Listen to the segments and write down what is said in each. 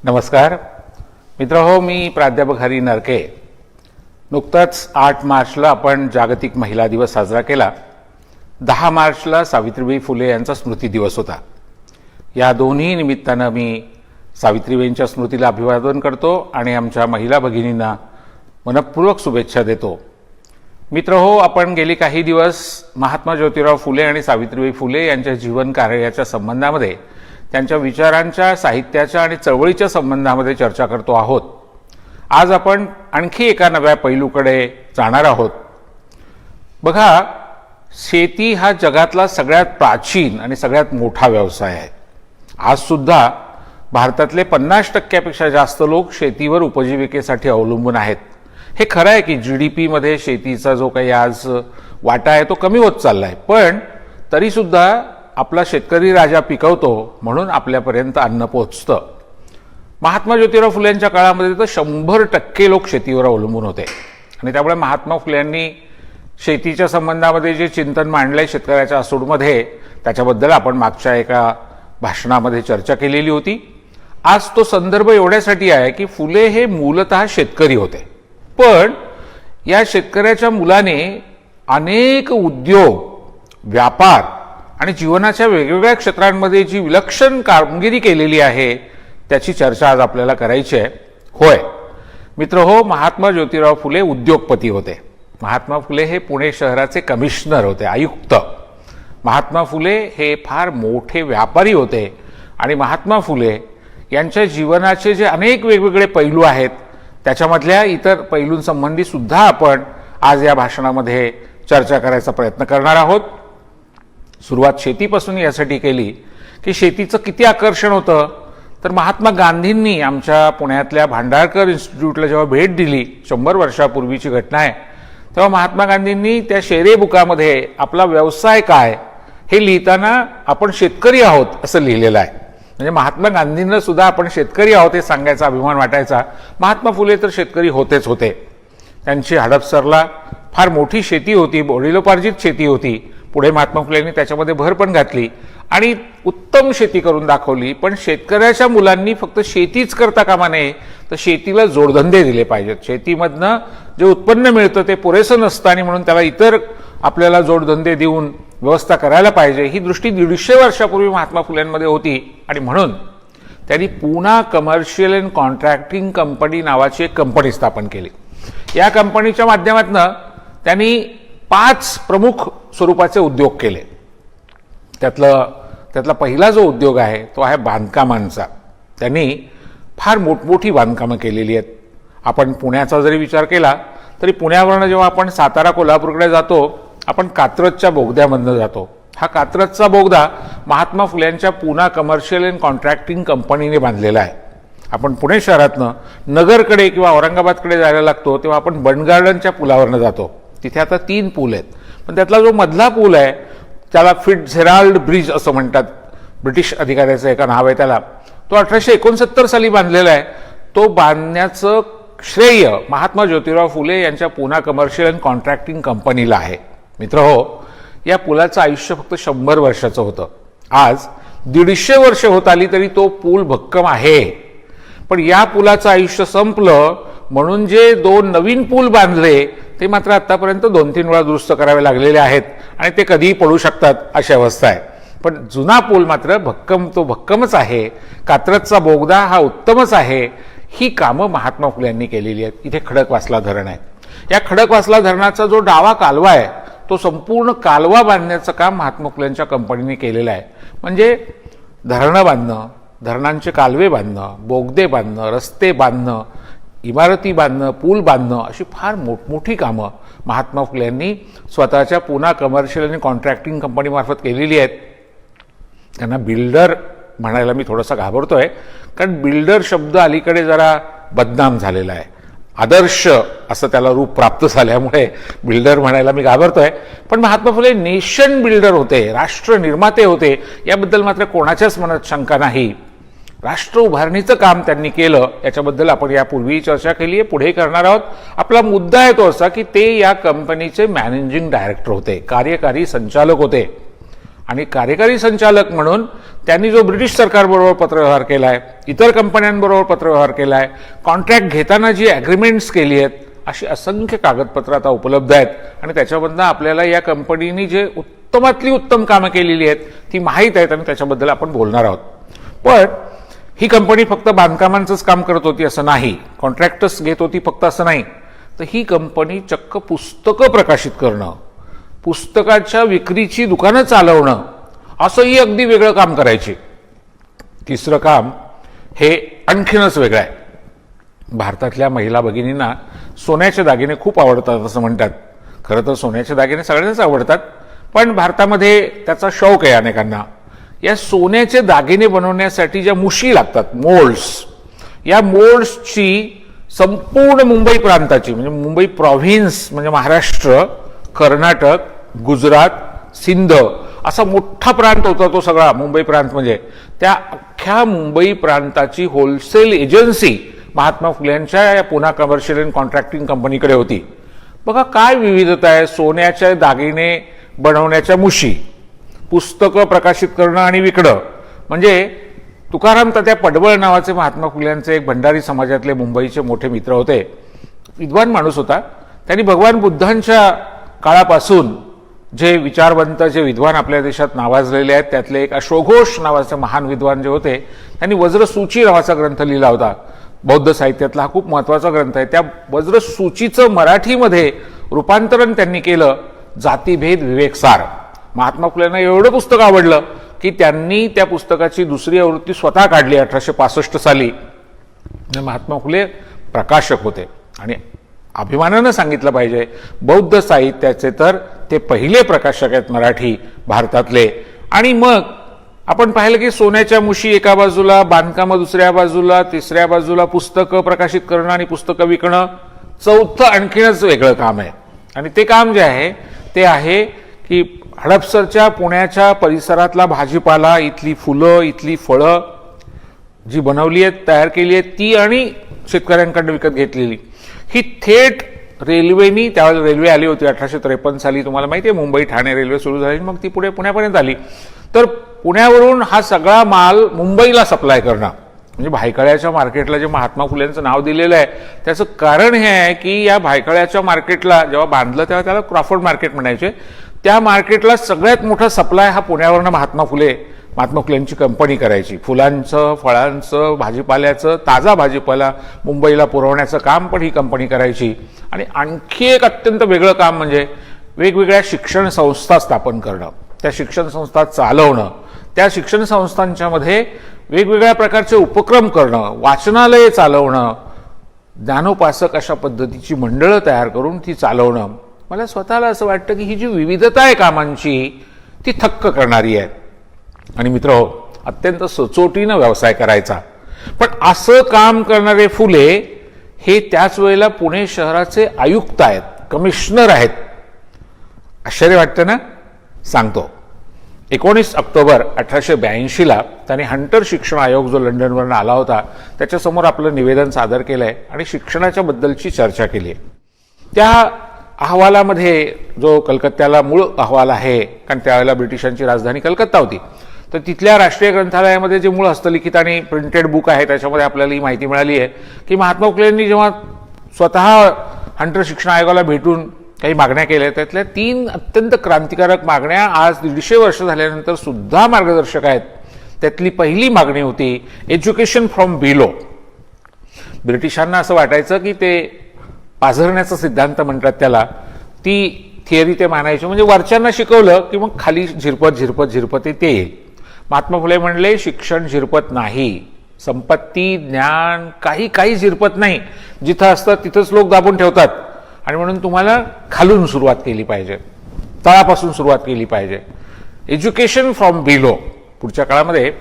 नमस्कार मित्रहो, मी प्राध्यापक हरी नरके। नुकताच 8 मार्चला आपण जागतिक महिला दिवस साजरा केला। 10 मार्चला सावित्रीबाई फुले यांचा स्मृती दिवस होता। या दोन्ही निमित्तानं मी सावित्रीबाईंच्या स्मृतीला अभिवादन करतो आणि आमच्या महिला भगिनींना मनपूर्वक शुभेच्छा देतो। मित्रहो, आपण गेली काही दिवस महात्मा ज्योतिराव फुले आणि सावित्रीबाई फुले यांच्या जीवन कार्याच्या संबंधामध्ये, त्यांच्या विचारांच्या, साहित्याच्या आणि चळवळीच्या संबंधामध्ये चर्चा करतो आहोत। आज आपण आणखी एका नव्या पैलूकडे जाणार आहोत। बघा, शेती हा जगातला सगळ्यात प्राचीन आणि सगळ्यात मोठा व्यवसाय आहे। आज सुद्धा भारतातले 50% जास्त लोक शेतीवर उपजीविकेसाठी अवलंबून आहेत। हे खरं आहे की GDP मध्ये शेतीचा जो काही आज वाटा आहे तो कमी होत चाललाय, पण तरी सुद्धा आपला शेतकरी राजा पिकवतो म्हणून आपल्यापर्यंत अन्न पोहोचतं। महात्मा ज्योतिराव फुलेंच्या काळामध्ये तर 100% लोक शेतीवर अवलंबून होते आणि त्यामुळे महात्मा फुलेंनी शेतीच्या संबंधामध्ये जे चिंतन मांडलंय शेतकऱ्याच्या आसूडमध्ये, त्याच्याबद्दल आपण मागच्या एका भाषणामध्ये चर्चा केलेली होती। आज तो संदर्भ एवढ्यासाठी आहे की फुले हे मूलतः शेतकरी होते, पण या शेतकऱ्याच्या मुलाने अनेक उद्योग, व्यापार आणि जीवनाच्या वेगवेगळ्या क्षेत्रांमध्ये जी विलक्षण कामगिरी केलेली आहे त्याची चर्चा आज आपल्याला करायची आहे। होय मित्रहो, महात्मा ज्योतिराव फुले उद्योगपती होते। महात्मा फुले हे पुणे शहराचे कमिशनर होते, आयुक्त। महात्मा फुले हे फार मोठे व्यापारी होते आणि महात्मा फुले यांच्या जीवनाचे जे अनेक वेगवेगळे पैलू आहेत त्याच्यामधल्या इतर पैलूंसंबंधी सुद्धा आपण आज या भाषणामध्ये चर्चा करायचा प्रयत्न करणार आहोत। सुरुवात शेतीपासून यासाठी केली की शेतीचं किती आकर्षण होतं, तर महात्मा गांधींनी आमच्या पुण्यातल्या भांडारकर इन्स्टिट्यूटला जेव्हा भेट दिली, 100 वर्षापूर्वीची घटना आहे, तेव्हा महात्मा गांधींनी त्या शेरे बुकामध्ये आपला व्यवसाय काय हे लिहिताना आपण शेतकरी आहोत असं लिहिलेलं आहे। म्हणजे महात्मा गांधींना सुद्धा आपण शेतकरी आहोत हे सांगायचा अभिमान वाटायचा। महात्मा फुले तर शेतकरी होतेच होते। त्यांची हडपसरला फार मोठी शेती होती, वडिलोपार्जित शेती होती। पुढे महात्मा फुलेंनी त्याच्यामध्ये भर पण घातली आणि उत्तम शेती करून दाखवली। पण शेतकऱ्याच्या मुलांनी फक्त शेतीच करता कामा नये, तर शेतीला जोडधंदे दिले पाहिजेत। शेतीमधनं जे उत्पन्न मिळतं ते पुरेसं नसतं आणि म्हणून त्याला इतर आपल्याला जोडधंदे देऊन व्यवस्था करायला पाहिजे, ही दृष्टी 150 वर्षापूर्वी महात्मा फुलेंमध्ये होती। आणि म्हणून त्यांनी Poona commercial and contracting company नावाची एक कंपनी स्थापन केली। या कंपनीच्या माध्यमातून त्यांनी 5 प्रमुख स्वरूपाचे उद्योग केले। त्यातला पहिला जो उद्योग आहे तो आहे बांधकामांचा। त्यांनी फार मोठमोठी बांधकामं केलेली आहेत। आपण पुण्याचा जरी विचार केला तरी पुण्यावरनं जेव्हा आपण सातारा कोल्हापूरकडे जातो, आपण कात्रजच्या बोगद्यामधनं जातो। हा कात्रजचा बोगदा महात्मा फुल्यांच्या पूना कमर्शियल अँड कॉन्ट्रॅक्टिंग कंपनीने बांधलेला आहे। आपण पुणे शहरातनं नगरकडे किंवा औरंगाबादकडे जायला लागतो तेव्हा आपण बंड गार्डनच्या पुलावरनं जातो। तिथे आता 3 पूल आहेत, पण त्यातला जो मधला पूल आहे त्याला फिट्झजेराल्ड ब्रिज असं म्हणतात, ब्रिटिश अधिकाऱ्याचं एका नाव आहे त्याला। तो 1869 साली बांधलेला आहे। तो बांधण्याचं श्रेय महात्मा ज्योतिराव फुले यांच्या पूना कमर्शियल अँड कॉन्ट्रॅक्टिंग कंपनीला आहे। मित्रहो, या पुलाचं आयुष्य फक्त 100 वर्षाचं होतं। आज 150 वर्ष होत आली तरी तो पूल भक्कम आहे। पण या पुलाचं आयुष्य संपलं म्हणून जे 2 नवीन पूल बांधले ते मात्र आतापर्यंत 2-3 वेळा दुरुस्त करावे लागलेले आहेत आणि ते कधीही पडू शकतात अशी अवस्था आहे। पण जुना पूल मात्र भक्कमच आहे। कात्रजचा बोगदा हा उत्तमच आहे। ही कामं महात्मा फुले यांनी केलेली आहेत। इथे खडकवासला धरण आहे। या खडकवासला धरणाचा जो डावा कालवा आहे तो संपूर्ण कालवा बांधण्याचं काम महात्मा फुलेंच्या कंपनीने केलेलं आहे। म्हणजे धरणं बांधणं, धरणांचे कालवे बांधणं, बोगदे बांधणं, रस्ते बांधणं, इमारती बांधणं, पूल बांधणं, अशी फार मोठमोठी कामं महात्मा फुले यांनी स्वतःच्या पूना कमर्शियल आणि कॉन्ट्रॅक्टिंग कंपनीमार्फत केलेली आहेत। त्यांना बिल्डर म्हणायला मी थोडासा घाबरतोय, कारण बिल्डर शब्द अलीकडे जरा बदनाम झालेला आहे। आदर्श असं त्याला रूप प्राप्त झाल्यामुळे बिल्डर म्हणायला मी घाबरतोय। पण महात्मा फुले नेशन बिल्डर होते, राष्ट्र निर्माते होते, याबद्दल मात्र कोणाच्याच मनात शंका नाही। राष्ट्र उभारणीचं काम त्यांनी केलं, याच्याबद्दल आपण यापूर्वी चर्चा केली आहे, पुढे करणार आहोत। आपला मुद्दा आहे तो असा की ते या कंपनीचे मॅनेजिंग डायरेक्टर होते, कार्यकारी संचालक होते। आणि कार्यकारी संचालक म्हणून त्यांनी जो ब्रिटिश सरकारबरोबर पत्रव्यवहार केलाय, इतर कंपन्यांबरोबर पत्रव्यवहार केलाय, कॉन्ट्रॅक्ट घेताना जी ॲग्रीमेंट्स केली आहेत, अशी असंख्य कागदपत्रं आता उपलब्ध आहेत आणि त्याच्यामधनं आपल्याला या कंपनीने जे उत्तमातली उत्तम कामं केलेली आहेत ती माहीत आहेत आणि त्याच्याबद्दल आपण बोलणार आहोत. पण ही कंपनी फक्त बांधकामांचंच काम करत होती असं नाही, कॉन्ट्रॅक्टर्स घेत होती फक्त असं नाही, तर ही कंपनी चक्क पुस्तकं प्रकाशित करणं, पुस्तकाच्या विक्रीची दुकानं चालवणं असंही अगदी वेगळं काम करायची. तिसरं काम हे आणखीनच वेगळं आहे. भारतातल्या महिला भगिनींना सोन्याचे दागिने खूप आवडतात असं म्हणतात. खरं तर सोन्याचे दागिने सगळ्यांनाच आवडतात, पण भारतामध्ये त्याचा शौक आहे अनेकांना. या सोन्याचे दागिने बनवण्यासाठी ज्या मुशी लागतात, मोल्ड्स, या मोल्ड्सची संपूर्ण मुंबई प्रांताची, म्हणजे मुंबई प्रॉव्हिन्स म्हणजे महाराष्ट्र, कर्नाटक, गुजरात, सिंध असा मोठा प्रांत होता तो सगळा मुंबई प्रांत. म्हणजे त्या अख्ख्या मुंबई प्रांताची होलसेल एजन्सी महात्मा फुलेंच्या या पुणा कमर्शियल अँड कॉन्ट्रॅक्टिंग कंपनीकडे होती. बघा काय विविधता आहे. सोन्याचे दागिने बनवण्याच्या मुशी, पुस्तकं प्रकाशित करणं आणि विकणं. म्हणजे तुकाराम तात्या पडवळ नावाचे महात्मा फुलेंचे एक भंडारी समाजातले मुंबईचे मोठे मित्र होते. विद्वान माणूस होता. त्यांनी भगवान बुद्धांच्या काळापासून जे विचारवंत, जे विद्वान आपल्या देशात नावाजलेले आहेत त्यातले एक अश्वघोष नावाचे महान विद्वान जे होते, त्यांनी वज्रसूची नावाचा ग्रंथ लिहिला होता. बौद्ध साहित्यातला हा खूप महत्वाचा ग्रंथ आहे. त्या वज्रसूचीचं मराठीमध्ये रूपांतरण त्यांनी केलं, जातीभेद विवेकसार. महात्मा फुलेंना एवढं पुस्तक आवडलं की त्यांनी त्या पुस्तकाची दुसरी आवृत्ती स्वतः काढली 1865 साली. महात्मा फुले प्रकाशक होते आणि अभिमानानं सांगितलं पाहिजे, बौद्ध साहित्याचे तर ते पहिले प्रकाशक आहेत मराठी भारतातले. आणि मग आपण पाहिलं की सोन्याच्या मुशी एका बाजूला, बांधकामं दुसऱ्या बाजूला, तिसऱ्या बाजूला पुस्तकं प्रकाशित करणं आणि पुस्तकं विकणं, चौथं आणखीनच वेगळं काम आहे. आणि ते काम जे आहे ते आहे की हडपसरच्या पुण्याच्या परिसरातला भाजीपाला, इथली फुलं, इथली फळं जी बनवली आहेत, तयार केली आहेत ती आणि शेतकऱ्यांकडून विकत घेतलेली ही थेट रेल्वेनी, त्यावेळेला रेल्वे आली होती 1853 साली, तुम्हाला माहिती आहे, मुंबई ठाणे रेल्वे सुरू झाली, मग ती पुढे पुण्यापर्यंत आली. तर पुण्यावरून हा सगळा माल मुंबईला सप्लाय करणं, म्हणजे भायखळ्याच्या मार्केटला जे महात्मा फुलेंचं नाव दिलेलं आहे त्याचं कारण हे आहे की या भायखळ्याच्या मार्केटला जेव्हा बांधलं तेव्हा त्याला क्रॉफर्ड मार्केट म्हणायचे. त्या मार्केटला सगळ्यात मोठा सप्लाय हा पुण्यावरनं महात्मा फुलेंची कंपनी करायची. फुलांचं, फळांचं, भाजीपाल्याचं, ताजा भाजीपाला मुंबईला पुरवण्याचं काम पण ही कंपनी करायची. आणि आणखी एक अत्यंत वेगळं काम म्हणजे वेगवेगळ्या शिक्षण संस्था स्थापन करणं, त्या शिक्षण संस्था चालवणं, त्या शिक्षण संस्थांच्यामध्ये वेगवेगळ्या प्रकारचे उपक्रम करणं, वाचनालये चालवणं, ज्ञानोपासक अशा पद्धतीची मंडळं तयार करून ती चालवणं. मला स्वतःला असं वाटतं की ही जी विविधता आहे कामांची ती थक्क करणारी आहे. आणि मित्रहो, अत्यंत सचोटीनं व्यवसाय करायचा. पण असं काम करणारे फुले हे त्याच वेळेला पुणे शहराचे आयुक्त आहेत, कमिशनर आहेत. आश्चर्य वाटतं ना? सांगतो. 19 ऑक्टोबर 1882ला त्यांनी हंटर शिक्षण आयोग जो लंडनवरून आला होता त्याच्यासमोर आपलं निवेदन सादर केलंय आणि शिक्षणाच्या बद्दलची चर्चा केली आहे. त्या अहवालामध्ये जो कलकत्त्याला मूळ अहवाल आहे, कारण त्यावेळेला ब्रिटिशांची राजधानी कलकत्ता होती, तर तिथल्या राष्ट्रीय ग्रंथालयामध्ये जे मूळ हस्तलिखित आणि प्रिंटेड बुक आहे त्याच्यामध्ये आपल्याला ही माहिती मिळाली आहे की महात्मा फुलेंनी जेव्हा स्वतः हंटर शिक्षण आयोगाला भेटून काही मागण्या केल्या, त्यातल्या 3 अत्यंत क्रांतिकारक मागण्या आज 150 वर्ष झाल्यानंतर सुद्धा मार्गदर्शक आहेत. त्यातली पहिली मागणी होती एज्युकेशन फ्रॉम बिलो. ब्रिटिशांना असं वाटायचं की ते पाझरण्याचा सिद्धांत म्हणतात त्याला, ती थिअरी ते मानायची, म्हणजे वरच्यांना शिकवलं की मग खाली झिरपत ते येईल. महात्मा फुले म्हणले शिक्षण झिरपत नाही, संपत्ती, ज्ञान काही झिरपत नाही, जिथं असतं तिथंच लोक दाबून ठेवतात. आणि म्हणून तुम्हाला खालून सुरुवात केली पाहिजे, तळापासून सुरुवात केली पाहिजे. Education from below. पुढच्या काळामध्ये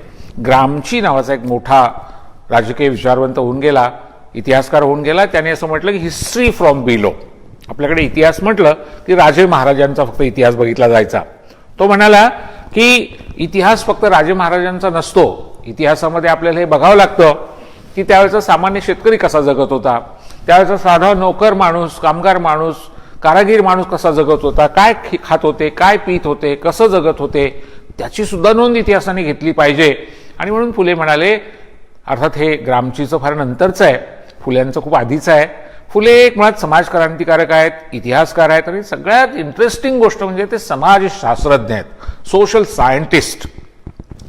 ग्रामची नावाचा एक मोठा राजकीय विचारवंत होऊन गेला, इतिहासकार होऊन गेला. त्याने असं म्हटलं की हिस्ट्री फ्रॉम बिलो. आपल्याकडे इतिहास म्हटलं की राजे महाराजांचा फक्त इतिहास बघितला जायचा. तो म्हणाला की इतिहास फक्त राजे महाराजांचा नसतो, इतिहासामध्ये आपल्याला हे बघावं लागतं की त्यावेळेचा सामान्य शेतकरी कसा जगत होता, त्यावेळेचा साधा नोकर माणूस, कामगार माणूस, कारागीर माणूस कसा जगत होता, काय खात होते, काय पीत होते, कसं जगत होते, त्याची सुद्धा नोंद इतिहासाने घेतली पाहिजे. आणि म्हणून फुले म्हणाले, अर्थात हे ग्रामचीचं फार नंतरचं आहे, फुल्यांचं खूप आधीचं आहे. फुले एक मुळात समाजक्रांतिकारक आहेत, इतिहासकार आहेत आणि सगळ्यात इंटरेस्टिंग गोष्ट म्हणजे ते समाजशास्त्रज्ञ आहेत, सोशल सायंटिस्ट.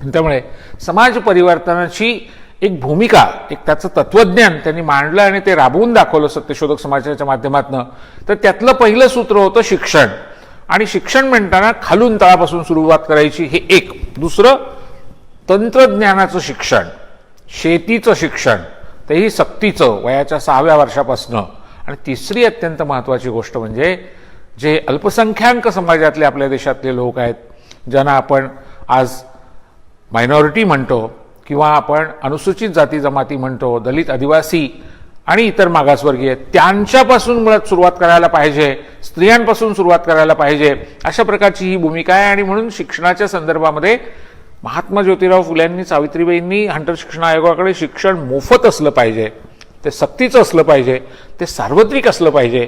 त्यामुळे समाज परिवर्तनाची एक भूमिका, एक त्याचं तत्वज्ञान त्यांनी मांडलं आणि ते राबवून दाखवलं सत्यशोधक समाजाच्या माध्यमातून. तर त्यातलं पहिलं सूत्र होतं शिक्षण. आणि शिक्षण म्हणताना खालून तळापासून सुरुवात करायची, हे एक. दुसरं तंत्रज्ञानाचं शिक्षण, शेतीचं शिक्षण, तेही सक्तीचं वयाच्या 6व्या वर्षापासनं. आणि तिसरी अत्यंत महत्त्वाची गोष्ट म्हणजे जे अल्पसंख्याक समाजातले आपल्या देशातले लोक आहेत, ज्यांना आपण आज मायनॉरिटी म्हणतो किंवा आपण अनुसूचित जाती जमाती म्हणतो, दलित, आदिवासी आणि इतर मागासवर्गीय, त्यांच्यापासून मुळात सुरुवात करायला पाहिजे, स्त्रियांपासून सुरुवात करायला पाहिजे, अशा प्रकारची ही भूमिका आहे. आणि म्हणून शिक्षणाच्या संदर्भामध्ये महात्मा ज्योतिराव फुल्यांनी, सावित्रीबाईंनी हंटर शिक्षण आयोगाकडे शिक्षण मोफत असलं पाहिजे, ते सक्तीचं असलं पाहिजे, ते सार्वत्रिक असलं पाहिजे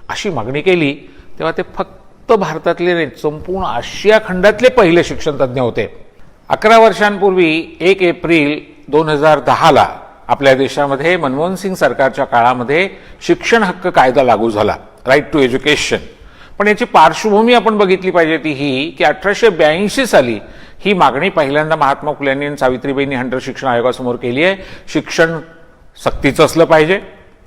अशी मागणी केली. तेव्हा ते फक्त भारतातले नाही, संपूर्ण आशिया खंडातले पहिले शिक्षण तज्ज्ञ होते. 11 वर्षांपूर्वी 1 एप्रिल 2010ला आपल्या देशामध्ये मनमोहन सिंग सरकारच्या काळामध्ये शिक्षण हक्क कायदा लागू झाला, राईट टू एज्युकेशन. पण याची पार्श्वभूमी आपण बघितली पाहिजे ती ही की 1882 साली ही मागणी पहिल्यांदा महात्मा फुल्यांनी आणि सावित्रीबाईंनी हंटर शिक्षण आयोगासमोर केली आहे. शिक्षण सक्तीचं असलं पाहिजे,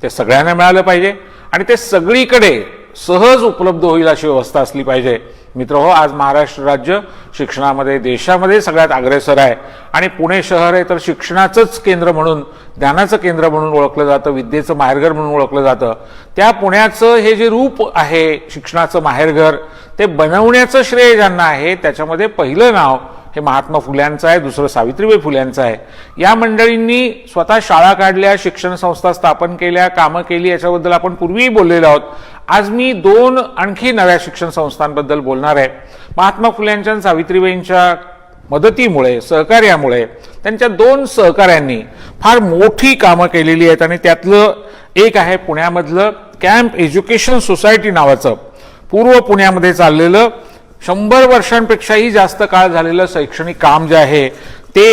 ते सगळ्यांना मिळालं पाहिजे आणि ते सगळीकडे सहज उपलब्ध होईल अशी व्यवस्था असली पाहिजे. मित्रहो, आज महाराष्ट्र राज्य शिक्षणामध्ये देशामध्ये सगळ्यात अग्रेसर आहे आणि पुणे शहर आहे तर शिक्षणाचंच केंद्र म्हणून, ज्ञानाचं केंद्र म्हणून ओळखलं जातं, विद्येचं माहेरघर म्हणून ओळखलं जातं. त्या पुण्याचं हे जे रूप आहे शिक्षणाचं माहेरघर, ते बनवण्याचं श्रेय ज्यांना आहे त्याच्यामध्ये पहिलं नाव हे महात्मा फुल्यांचं आहे, दुसरं सावित्रीबाई फुल्यांचं आहे. या मंडळींनी स्वतः शाळा काढल्या, शिक्षण संस्था स्थापन केल्या, कामं केली, याच्याबद्दल आपण पूर्वीही बोललेलो आहोत. आज मी 2 आणखी नव्या शिक्षण संस्थांबद्दल बोलणार आहे. महात्मा फुल्यांच्या आणि सावित्रीबाईंच्या मदतीमुळे, सहकार्यामुळे त्यांच्या 2 सहकाऱ्यांनी फार मोठी कामं केलेली आहेत आणि त्यातलं एक आहे पुण्यामधलं कॅम्प एज्युकेशन सोसायटी नावाचं, पूर्व पुण्यामध्ये चाललेलं 100 वर्षांपेक्षाही जास्त काळ झालेलं शैक्षणिक काम जे आहे ते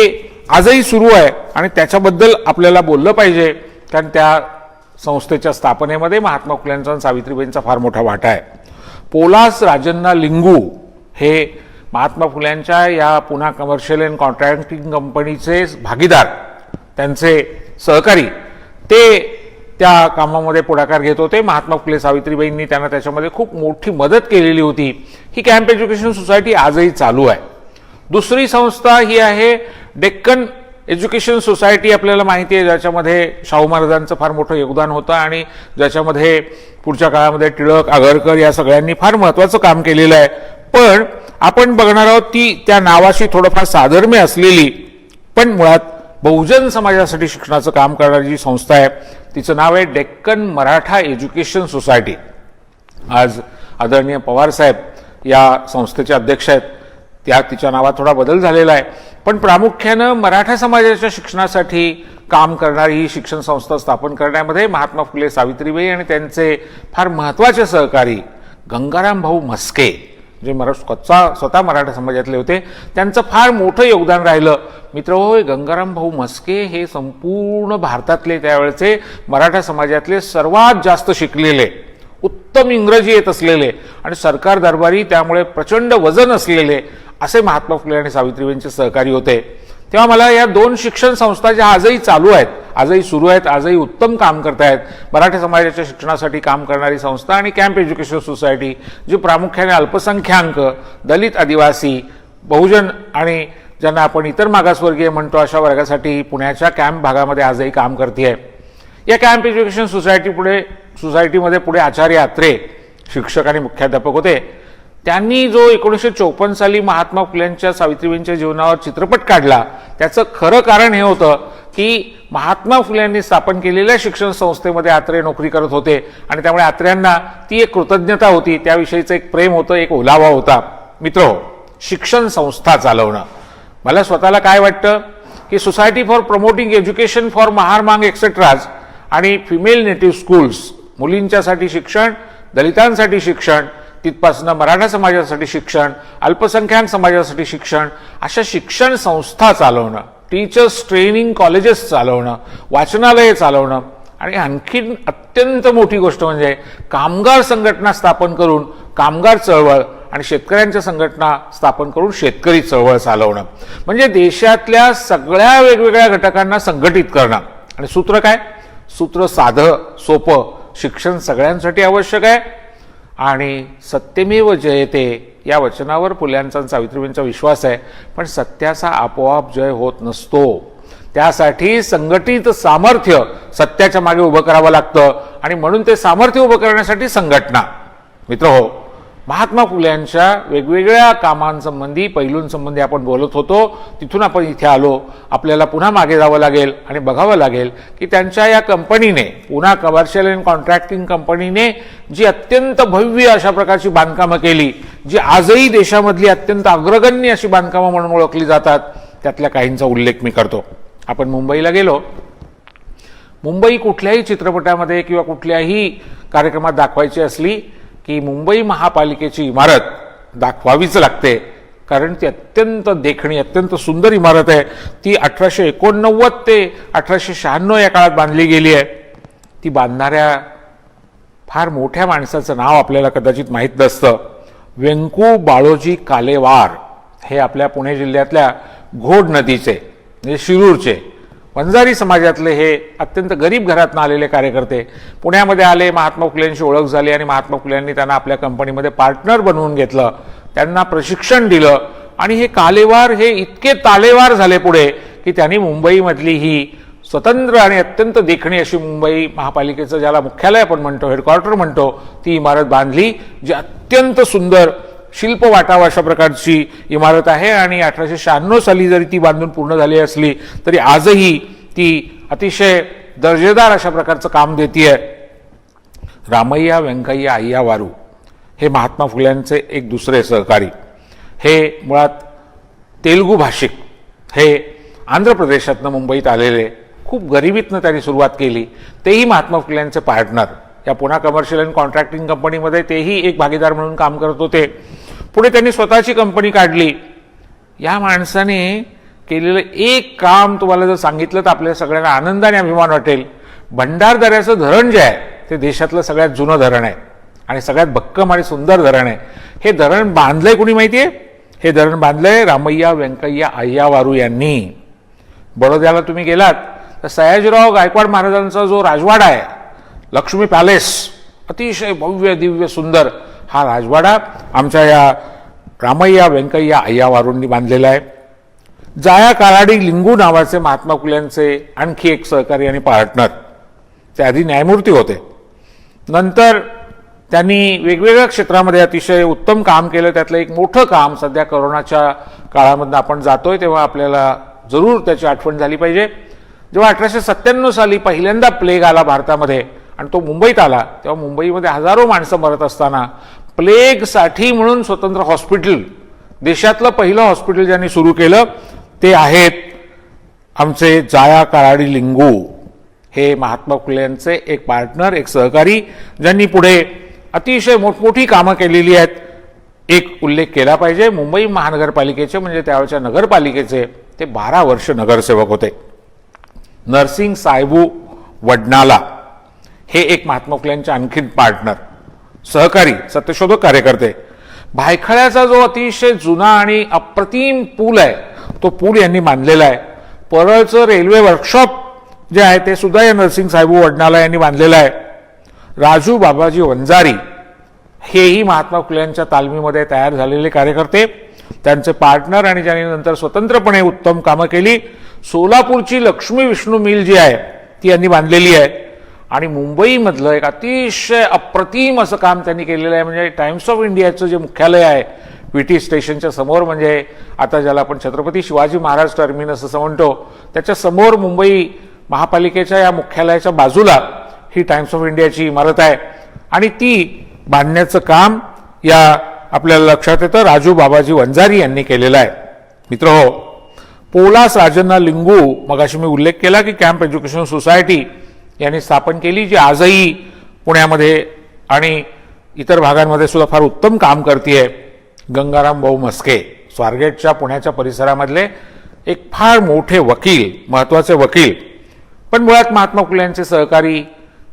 आजही सुरू आहे आणि त्याच्याबद्दल आपल्याला बोललं पाहिजे, कारण त्या संस्थेच्या स्थापनेमध्ये महात्मा फुल्यांचा आणि सावित्रीबाईंचा फार मोठा वाटा आहे. पोलास राजन्ना लिंगू हे महात्मा फुल्यांच्या या पुणा कमर्शियल अँड कॉन्ट्रॅक्टिंग कंपनीचे भागीदार, त्यांचे सहकारी, ते त्या कामामध्ये पुढाकार घेत होते. महात्मा फुले सावित्रीबाईंनी त्यांना त्याच्यामध्ये खूप मोठी मदत केलेली होती. ही कॅम्प एज्युकेशन सोसायटी आजही चालू आहे. दुसरी संस्था ही आहे डेक्कन एज्युकेशन सोसायटी. आपल्याला माहिती आहे ज्याच्यामध्ये शाहू महाराजांचं फार मोठं योगदान होतं आणि ज्याच्यामध्ये पुढच्या काळामध्ये टिळक, आगरकर या सगळ्यांनी फार महत्त्वाचं काम केलेलं आहे. पण आपण बघणार आहोत ती त्या नावाशी थोडंफार साधर्म्य असलेली पण मुळात बहुजन समाजासाठी शिक्षणाचं काम करणारी जी संस्था आहे तिचं नाव आहे डेक्कन मराठा एज्युकेशन सोसायटी. आज आदरणीय पवार साहेब या संस्थेचे अध्यक्ष आहेत. तिच्या नावात थोडा बदल झालेला आहे, पण प्रामुख्यानं मराठा समाजाच्या शिक्षणासाठी काम करणारी ही शिक्षण संस्था स्थापन करण्यामध्ये महात्मा फुले सावित्रीबाई आणि त्यांचे फार महत्त्वाचे सहकारी गंगाराम भाऊ म्हस्के, जे स्वतः मराठा समाजातले होते, त्यांचं फार मोठं योगदान राहिलं. मित्रहो, गंगाराम भाऊ म्हस्के हे संपूर्ण भारतातले त्यावेळेचे मराठा समाजातले सर्वात जास्त शिकलेले, उत्तम इंग्रजी येत असलेले आणि सरकार दरबारी त्यामुळे प्रचंड वजन असलेले असे महात्मा फुले आणि सावित्रीबाईंचे सहकारी होते. तेव्हा मला या 2 शिक्षण संस्था ज्या आजही चालू आहेत, आजही सुरू आहेत, आजही उत्तम काम करतायत, मराठा समाजाच्या शिक्षणासाठी काम करणारी संस्था आणि कॅम्प एज्युकेशन सोसायटी जी प्रामुख्याने अल्पसंख्याक, दलित, आदिवासी, बहुजन आणि ज्यांना आपण इतर मागासवर्गीय म्हणतो अशा वर्गासाठी पुण्याच्या कॅम्प भागामध्ये आजही काम करते. या कॅम्प एज्युकेशन सोसायटीमध्ये पुढे आचार्य आत्रे शिक्षक आणि मुख्याध्यापक होते. त्यांनी जो 1954 साली महात्मा फुल्यांच्या सावित्रीबाईंच्या जीवनावर चित्रपट काढला त्याचं खरं कारण हे होतं की महात्मा फुल्यांनी स्थापन केलेल्या शिक्षण संस्थेमध्ये आत्रे नोकरी करत होते आणि त्यामुळे आत्र्यांना ती एक कृतज्ञता होती, त्याविषयीचं एक प्रेम होतं, एक ओलावा होता. मित्रहो, शिक्षण संस्था चालवणं, मला स्वतःला काय वाटतं की society for promoting education for महारमांग एक्सेट्राज आणि फिमेल नेटिव्ह स्कूल्स, मुलींच्यासाठी शिक्षण, दलितांसाठी शिक्षण, तिथपासून मराठा समाजासाठी शिक्षण, अल्पसंख्याक समाजासाठी शिक्षण, अशा शिक्षण संस्था चालवणं, टीचर्स ट्रेनिंग कॉलेजेस चालवणं, वाचनालये चालवणं आणि आणखीन अत्यंत मोठी गोष्ट म्हणजे कामगार संघटना स्थापन करून कामगार चळवळ आणि शेतकऱ्यांच्या संघटना स्थापन करून शेतकरी चळवळ चालवणं, म्हणजे देशातल्या सगळ्या वेगवेगळ्या घटकांना संघटित करणं. आणि सूत्र काय? सूत्र साधं सोपं, शिक्षण सगळ्यांसाठी आवश्यक आहे आणि सत्यमेव जयते या वचनावर फुल्यांचा आणि सावित्रीबाईंचा विश्वास आहे. पण सत्याचा आपोआप जय होत नसतो. त्यासाठी संघटित सामर्थ्य सत्याच्या मागे उभं करावं लागतं आणि म्हणून ते सामर्थ्य उभं करण्यासाठी संघटना. मित्रहो, महात्मा फुल्यांच्या वेगवेगळ्या कामांसंबंधी, पैलूंसंबंधी आपण बोलत होतो. तिथून आपण इथे आलो. आपल्याला पुन्हा मागे जावं लागेल आणि बघावं लागेल की त्यांच्या या कंपनीने, पुन्हा कमर्शियल अँड कॉन्ट्रॅक्टिंग कंपनीने जी अत्यंत भव्य अशा प्रकारची बांधकामं केली, जी आजही देशामधली अत्यंत अग्रगण्य अशी बांधकामं म्हणून ओळखली जातात, त्यातल्या काहींचा उल्लेख मी करतो. आपण मुंबईला गेलो. मुंबई कुठल्याही चित्रपटामध्ये किंवा कुठल्याही कार्यक्रमात दाखवायची असली की मुंबई महापालिकेची इमारत दाखवावीच लागते, कारण ती अत्यंत देखणी, अत्यंत सुंदर इमारत आहे. ती 1889 ते 1896 या काळात बांधली गेली आहे. ती बांधणाऱ्या फार मोठ्या माणसाचं नाव आपल्याला कदाचित माहीत नसतं. व्यंकू बाळोजी कालेवार हे आपल्या पुणे जिल्ह्यातल्या घोड नदीचे, म्हणजे शिरूरचे वंजारी समाजातले हे अत्यंत गरीब घरातून आलेले कार्यकर्ते पुण्यामध्ये आले. महात्मा फुलेंशी ओळख झाली आणि महात्मा फुलेंनी त्यांना आपल्या कंपनीमध्ये पार्टनर बनवून घेतलं, त्यांना प्रशिक्षण दिलं आणि हे कालेवार हे इतके तालेवार झाले पुढे की त्यांनी मुंबईमधली ही स्वतंत्र आणि अत्यंत देखणी अशी मुंबई महापालिकेचं, ज्याला मुख्यालय आपण म्हणतो, हेडक्वार्टर म्हणतो, ती इमारत बांधली, जी अत्यंत सुंदर शिल्प वाटावं अशा प्रकारची इमारत आहे. आणि 1896 साली जरी ती बांधून पूर्ण झाली असली तरी आजही ती अतिशय दर्जेदार अशा प्रकारचं काम देतीये. रामय्या व्यंकय्या अय्यावारू हे महात्मा फुल्यांचे एक दुसरे सहकारी. हे मुळात तेलुगू भाषिक, हे आंध्र प्रदेशातनं मुंबईत आलेले, खूप गरिबीतनं त्यांनी सुरुवात केली. तेही महात्मा फुल्यांचे पार्टनर. या पुन्हा कमर्शियल अँड कॉन्ट्रॅक्टिंग कंपनीमध्ये तेही एक भागीदार म्हणून काम करत होते. पुढे त्यांनी स्वतःची कंपनी काढली. या माणसाने केलेलं एक काम तुम्हाला जर सांगितलं तर आपल्या सगळ्यांना आनंदाने अभिमान वाटेल. भंडारदऱ्याचं धरण जे आहे ते देशातलं सगळ्यात जुनं धरण आहे आणि सगळ्यात भक्कम आणि सुंदर धरण आहे. हे धरण बांधलंय कुणी माहिती आहे? हे धरण बांधलंय रामय्या व्यंकय्या अय्यावारू यांनी. बडोद्याला तुम्ही गेलात तर सयाजीराव गायकवाड महाराजांचा जो राजवाडा आहे, लक्ष्मी पॅलेस, अतिशय भव्य दिव्य सुंदर, हा राजवाडा आमच्या या रामय्या व्यंकय्या अय्यावारूंनी बांधलेला आहे. जाया काराडी लिंगू नावाचे महात्मा फुल्यांचे आणखी एक सहकारी आणि पार्टनर. ते आधी न्यायमूर्ती होते. नंतर त्यांनी वेगवेगळ्या क्षेत्रामध्ये अतिशय उत्तम काम केलं. त्यातलं एक मोठं काम सध्या कोरोनाच्या काळामधून आपण जातोय तेव्हा आपल्याला जरूर त्याची आठवण झाली पाहिजे. जेव्हा 1897 साली पहिल्यांदा प्लेग आला भारतामध्ये आणि तो मुंबईत आला, तेव्हा मुंबईमध्ये हजारो माणसं मरत असताना प्लेगसाठी म्हणून स्वतंत्र हॉस्पिटल, देशातलं पहिलं हॉस्पिटल ज्यांनी सुरू केलं ते आहेत आमचे जाया काराडी लिंगू. हे महात्मा फुलेंचे एक पार्टनर, एक सहकारी, ज्यांनी पुढे अतिशय मोठमोठी कामं केलेली आहेत. एक उल्लेख केला पाहिजे, मुंबई महानगरपालिकेचे म्हणजे त्यावेळच्या नगरपालिकेचे ते 12 वर्ष नगरसेवक होते. नरसिंग साहेबू वडनाला हे एक महात्मा फुलेंचे आणखीन पार्टनर, सहकारी, सत्यशोधक कार्यकर्ते. भायखळ्याचा जो अतिशय जुना आणि अप्रतिम पूल आहे तो पूल यांनी बांधलेला आहे. परळचं रेल्वे वर्कशॉप जे आहे ते सुद्धा या नरसिंग साहेबू वडनाला यांनी बांधलेलं आहे. राजू बाबाजी वंजारी हेही महात्मा फुलेंच्या तालमीमध्ये तयार झालेले कार्यकर्ते, त्यांचे पार्टनर आणि ज्यांनी नंतर स्वतंत्रपणे उत्तम कामं केली. सोलापूरची लक्ष्मी विष्णू मिल जी आहे ती यांनी बांधलेली आहे. आणि मुंबईमधलं एक अतिशय अप्रतिम असं काम त्यांनी केलेलं आहे. म्हणजे टाइम्स ऑफ इंडियाचं जे मुख्यालय आहे विटी स्टेशनच्या समोर, म्हणजे आता ज्याला आपण छत्रपती शिवाजी महाराज टर्मिनस असं म्हणतो, त्याच्या समोर मुंबई महापालिकेच्या या मुख्यालयाच्या बाजूला ही टाइम्स ऑफ इंडियाची इमारत आहे आणि ती बांधण्याचं काम या आपल्याला लक्षात येतं राजू बाबाजी वंजारी यांनी केलेलं आहे. मित्रहो, पोलास राजन्ना लिंगू, मगाशी मी उल्लेख केला की कॅम्प एज्युकेशन सोसायटी यांनी स्थापन केली, जी आजही पुण्यामध्ये आणि इतर भागांमध्ये सुद्धा फार उत्तम काम करते. गंगाराम भाऊ म्हस्के स्वारगेटच्या पुण्याच्या परिसरामधले एक फार मोठे वकील, महत्त्वाचे वकील, पण मुळात महात्मा फुले यांचे सहकारी,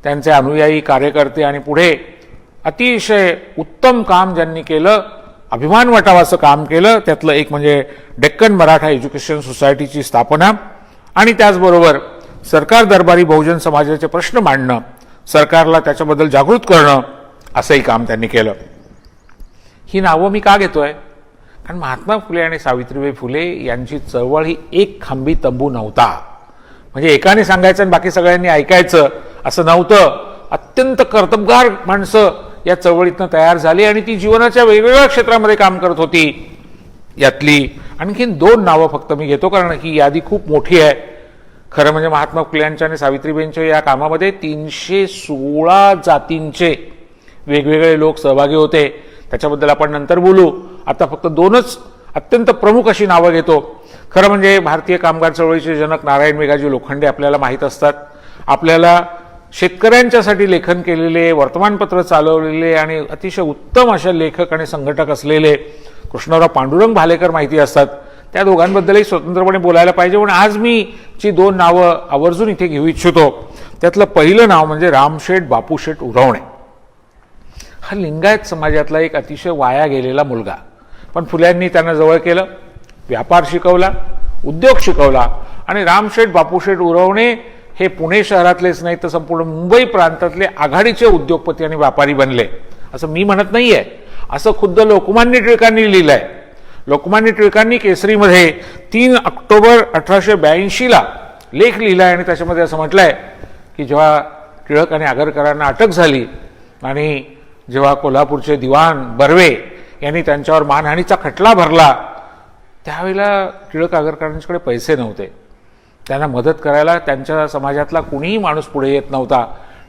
त्यांचे अनुयायी, कार्यकर्ते आणि पुढे अतिशय उत्तम काम ज्यांनी केलं, अभिमान वाटावा असं काम केलं. त्यातलं एक म्हणजे डेक्कन मराठा एज्युकेशन सोसायटीची स्थापना आणि त्याचबरोबर सरकार दरबारी बहुजन समाजाचे प्रश्न मांडणं, सरकारला त्याच्याबद्दल जागृत करणं, असंही काम त्यांनी केलं. ही नावं मी का घेतोय? कारण महात्मा फुले आणि सावित्रीबाई फुले यांची चळवळ ही एक खांबी तंबू नव्हता. म्हणजे एकाने सांगायचं आणि बाकी सगळ्यांनी ऐकायचं असं नव्हतं. अत्यंत कर्तबगार माणसं या चळवळीतनं तयार झाली आणि ती जीवनाच्या वेगवेगळ्या क्षेत्रामध्ये काम करत होती. यातली आणखीन 2 नावं फक्त मी घेतो, कारण ही यादी खूप मोठी आहे. खरं म्हणजे महात्मा फुले यांच्या आणि सावित्रीबाईंच्या या कामामध्ये 316 जातींचे वेगवेगळे लोक सहभागी होते. त्याच्याबद्दल आपण नंतर बोलू. आता फक्त 2च अत्यंत प्रमुख अशी नावं घेतो. खरं म्हणजे भारतीय कामगार चळवळीचे जनक नारायण मेघाजी लोखंडे आपल्याला माहीत असतात. आपल्याला शेतकऱ्यांच्यासाठी लेखन केलेले, वर्तमानपत्र चालवलेले आणि अतिशय उत्तम अशा लेखक आणि संघटक असलेले कृष्णराव पांडुरंग भालेकर माहिती असतात. त्या दोघांबद्दलही स्वतंत्रपणे बोलायला पाहिजे. पण आज मी जी 2 नावं आवर्जून इथे घेऊ इच्छितो. त्यातलं पहिलं नाव म्हणजे रामशेठ बापूशेठ उरवणे. हा लिंगायत समाजातला एक अतिशय वाया गेलेला मुलगा, पण फुल्यांनी त्यांना जवळ केलं, व्यापार शिकवला, उद्योग शिकवला आणि रामशेठ बापूशेठ उरवणे हे पुणे शहरातलेच नाही तर संपूर्ण मुंबई प्रांतातले आघाडीचे उद्योगपती आणि व्यापारी बनले. असं मी म्हणत नाहीये, असं खुद्द लोकमान्य टिळकांनी लिहिलंय. लोकमान्य टिळकांनी केसरीमध्ये 3 ऑक्टोबर 1882 लेख लिहिलाय आणि त्याच्यामध्ये असं म्हटलंय की जेव्हा टिळक आणि आगरकरांना अटक झाली आणि जेव्हा कोल्हापूरचे दिवाण बर्वे यांनी त्यांच्यावर मानहानीचा खटला भरला, त्यावेळेला टिळक आगरकरांच्याकडे पैसे नव्हते. त्यांना मदत करायला त्यांच्या समाजातला कुणीही माणूस पुढे येत नव्हता.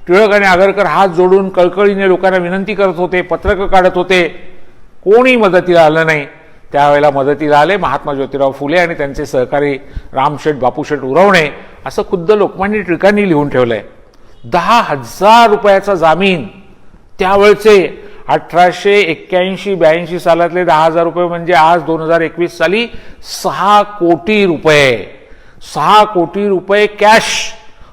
टिळक आणि आगरकर हात जोडून कळकळीने लोकांना विनंती करत होते, पत्रकं काढत होते, कोणी मदतीला आलं नाही. त्यावेळेला मदतीला आले महात्मा ज्योतिराव फुले आणि त्यांचे सहकारी रामशेठ बापूशेठ उरवणे, असं खुद्द लोकमान्य टिळकांनी लिहून ठेवलंय. 10,000 रुपयाचा जामीन त्यावेळचे 1881-82 सालातले 10,000 रुपये म्हणजे आज 2021 साली 6 कोटी रुपये. 6 कोटी रुपये कॅश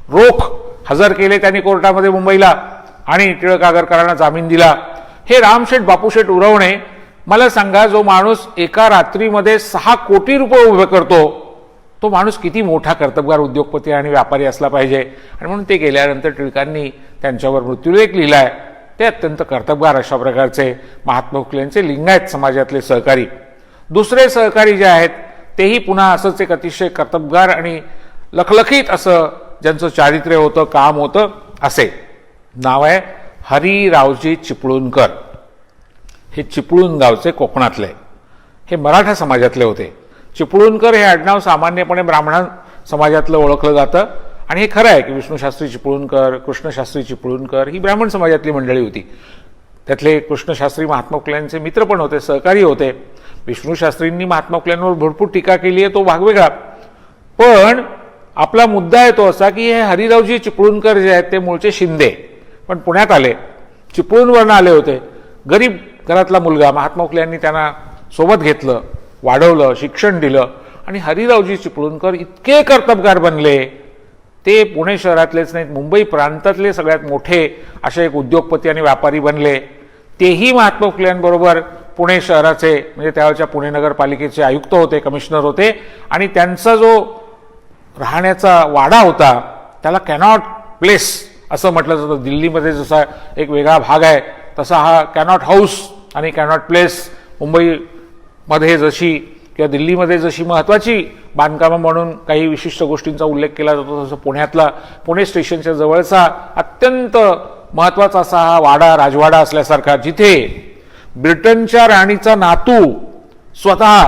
रोख हजर केले त्यांनी कोर्टामध्ये मुंबईला आणि टिळक आगरकरांना जामीन दिला. हे रामशेठ बापूशेठ उरवणे, मला सांगा, जो माणूस एका रात्रीमध्ये 6 कोटी रुपये उभे करतो, तो माणूस किती मोठा कर्तबगार उद्योगपती आणि व्यापारी असला पाहिजे. आणि म्हणून ते गेल्यानंतर टिळकांनी त्यांच्यावर मृत्यूलेख लिहिलाय. ते अत्यंत कर्तबगार अशा प्रकारचे महात्मा फुलेंचे लिंगायत समाजातले सहकारी. दुसरे सहकारी जे आहेत तेही पुन्हा असंच एक अतिशय कर्तबगार आणि लखलखीत असं ज्यांचं चारित्र्य होतं, काम होतं, असे. नाव आहे हरिरावजी चिपळूणकर. हे चिपळूण गावचे कोकणातले, हे मराठा समाजातले होते. चिपळूणकर हे आडनाव सामान्यपणे ब्राह्मण समाजातलं ओळखलं जातं आणि हे खरं आहे की विष्णूशास्त्री चिपळूणकर, कृष्णशास्त्री चिपळूणकर ही ब्राह्मण समाजातली मंडळी होती. त्यातले कृष्णशास्त्री महात्मा फुल्यांचे मित्र पण होते, सहकारी होते. विष्णूशास्त्रींनी महात्मा फुल्यांवर भरपूर टीका केली आहे, तो भाग वेगळा. पण आपला मुद्दा आहे तो असा की हे हरिरावजी चिपळूणकर जे आहेत ते मूळचे शिंदे, पण पुण्यात आले, चिपळूणवरनं आले होते. गरीब घरातला मुलगा. महात्मा फुल्यांनी त्यांना सोबत घेतलं, वाढवलं, शिक्षण दिलं आणि हरिरावजी चिपळूणकर इतके कर्तबगार बनले. ते पुणे शहरातलेच नाहीत, मुंबई प्रांतातले सगळ्यात मोठे असे एक उद्योगपती आणि व्यापारी बनले. तेही महात्मा फुल्यांबरोबर पुणे शहराचे म्हणजे त्यावेळच्या पुणे नगरपालिकेचे आयुक्त होते, कमिशनर होते आणि त्यांचा जो राहण्याचा वाडा होता त्याला कॅनॉट प्लेस असं म्हटलं जातं. दिल्लीमध्ये जसा एक वेगळा भाग आहे तसा हा कॅनॉट हाऊस आणि कॅनॉट प्लेस मुंबईमध्ये जशी किंवा दिल्लीमध्ये जशी महत्त्वाची बांधकामं म्हणून काही विशिष्ट गोष्टींचा उल्लेख केला जातो, तसं पुण्यातला पुणे स्टेशनच्या जवळचा अत्यंत महत्त्वाचा असा हा वाडा, राजवाडा असल्यासारखा, जिथे ब्रिटनच्या राणीचा नातू स्वतः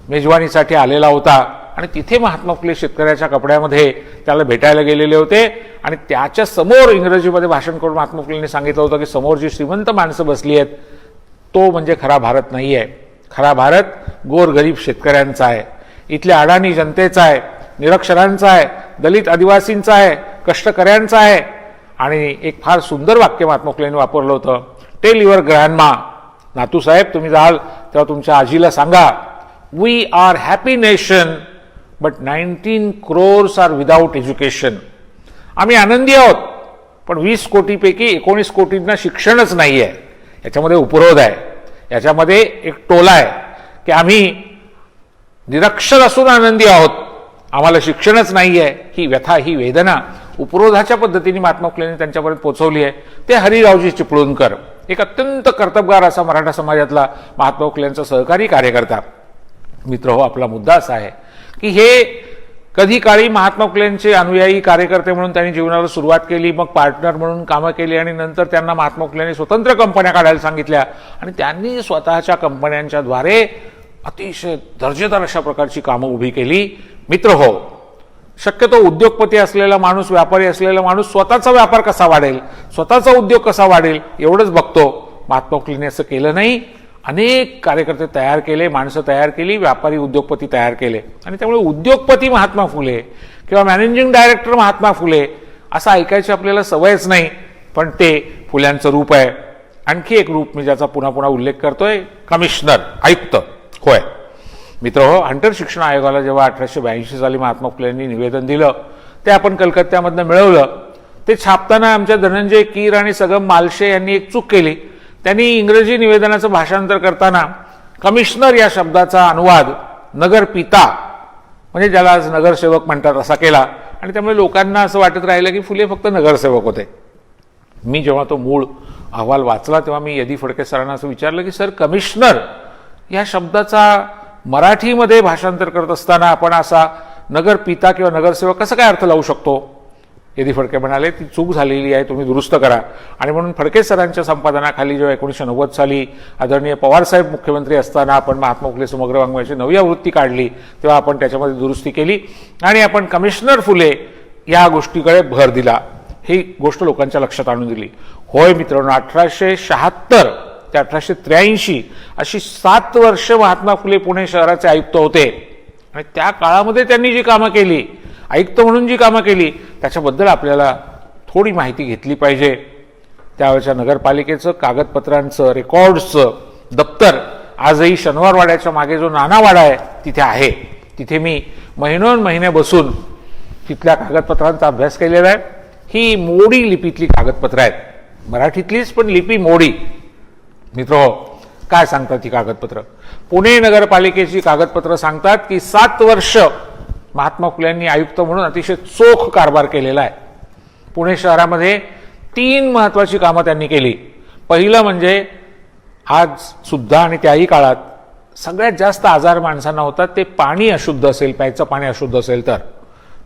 मेजवानीसाठी आलेला होता आणि तिथे महात्मा फुले शेतकऱ्याच्या कपड्यामध्ये त्याला भेटायला गेलेले होते आणि त्याच्या समोर इंग्रजीमध्ये भाषण करून महात्मा फुलेंनी सांगितलं होतं की समोर जी श्रीमंत माणसं बसली आहेत तो म्हणजे खरा भारत नाही आहे. खरा भारत गोरगरीब शेतकऱ्यांचा आहे, इथल्या अडाणी जनतेचा आहे, निरक्षरांचा आहे, दलित आदिवासींचा आहे, कष्टकऱ्यांचा आहे. आणि एक फार सुंदर वाक्य महात्मा फुलेंनी वापरलं होतं, टेल युअर ग्रँडमा, नातू साहेब तुम्ही जाल तेव्हा तुमच्या आजीला सांगा, we are happy nation but 19 crores are without education. आम्ही आनंदी आहोत, पण 20 कोटीपैकी 19 कोटींना शिक्षणच नाही आहे. याच्यामध्ये उपरोध आहे, याच्यामध्ये एक टोला आहे की आम्ही निरक्षर असून आनंदी आहोत, आम्हाला शिक्षणच नाही आहे. ही व्यथा, ही वेदना उपरोधाच्या पद्धतीने महात्मा फुलेंनी त्यांच्यापर्यंत पोहोचवली आहे. ते हरिरावजी चिपळूणकर, एक अत्यंत कर्तबगार असा मराठा समाजातला महात्मा फुलेंचा सहकारी कार्यकर्ता. मित्र हो, आपला मुद्दा असा आहे की हे कधी काळी महात्मा फुलेंचे अनुयायी कार्यकर्ते म्हणून त्यांनी जीवनाला सुरुवात केली, मग पार्टनर म्हणून कामं केली आणि नंतर त्यांना महात्मा फुलेंनी स्वतंत्र कंपन्या काढायला सांगितल्या आणि त्यांनी स्वतःच्या कंपन्यांच्या द्वारे अतिशय दर्जेदार अशा प्रकारची कामं उभी केली. मित्र हो, शक्यतो उद्योगपती असलेला माणूस, व्यापारी असलेला माणूस स्वतःचा व्यापार कसा वाढेल, स्वतःचा उद्योग कसा वाढेल एवढंच बघतो. महात्मा फुलेंनी असं केलं नाही. अनेक कार्यकर्ते तयार केले, माणसं तयार केली, व्यापारी उद्योगपती तयार केले आणि त्यामुळे उद्योगपती महात्मा फुले किंवा मॅनेजिंग डायरेक्टर महात्मा फुले असं ऐकायची आपल्याला सवयच नाही, पण ते फुल्यांचं रूप आहे. आणखी एक रूप मी ज्याचा पुन्हा पुन्हा उल्लेख करतोय, कमिशनर, आयुक्त. होय मित्र हो, हंटर शिक्षण आयोगाला जेव्हा 1882 साली महात्मा फुलेंनी निवेदन दिलं, ते आपण कलकत्त्यामधनं मिळवलं. ते छापताना आमच्या धनंजय कीर आणि सगम मालशे यांनी एक चूक केली. त्यांनी इंग्रजी निवेदनाचं भाषांतर करताना कमिशनर या शब्दाचा अनुवाद नगरपिता, म्हणजे ज्याला आज नगरसेवक म्हणतात, असा केला आणि त्यामुळे लोकांना असं वाटत राहिलं की फुले फक्त नगरसेवक होते. मी जेव्हा तो मूळ अहवाल वाचला तेव्हा मी यदी फडके सरांना असं विचारलं की सर, कमिशनर या शब्दाचा मराठीमध्ये भाषांतर करत असताना आपण असा नगरपिता किंवा नगरसेवक कसं काय अर्थ लावू शकतो? यदी फडके म्हणाले, ती चूक झालेली आहे, तुम्ही दुरुस्त करा. आणि म्हणून फडके सरांच्या संपादनाखाली जेव्हा 1990 साली आदरणीय पवारसाहेब मुख्यमंत्री असताना आपण महात्मा फुले समग्र वाङ्मयाची नवी आवृत्ती काढली, तेव्हा आपण त्याच्यामध्ये दुरुस्ती केली आणि आपण कमिशनर फुले या गोष्टीकडे भर दिला. ही गोष्ट लोकांच्या लक्षात आणून दिली. होय मित्रांनो, 1876 ते 1883 अशी 7 वर्ष महात्मा फुले पुणे शहराचे आयुक्त होते आणि त्या काळामध्ये त्यांनी जी कामं केली, आयुक्त म्हणून जी कामं केली, त्याच्याबद्दल आपल्याला थोडी माहिती घेतली पाहिजे. त्यावेळच्या नगरपालिकेचं कागदपत्रांचं, रेकॉर्ड्सचं दप्तर आजही शनिवारवाड्याच्या मागे जो नानावाडा आहे तिथे आहे. तिथे मी महिने बसून तिथल्या कागदपत्रांचा अभ्यास केलेला आहे. ही मोडी लिपीतली कागदपत्र आहेत, मराठीतलीच पण लिपी मोडी. मित्र हो, काय सांगतात ही कागदपत्र? पुणे नगरपालिकेची कागदपत्र सांगतात की 7 वर्ष महात्मा फुल्यांनी आयुक्त म्हणून अतिशय चोख कारभार केलेला आहे. पुणे शहरामध्ये 3 महत्त्वाची कामं त्यांनी केली. पहिलं म्हणजे आज सुद्धा आणि त्याही काळात सगळ्यात जास्त आजार माणसांना होतात ते पाणी अशुद्ध असेल, प्यायचं पाणी अशुद्ध असेल तर.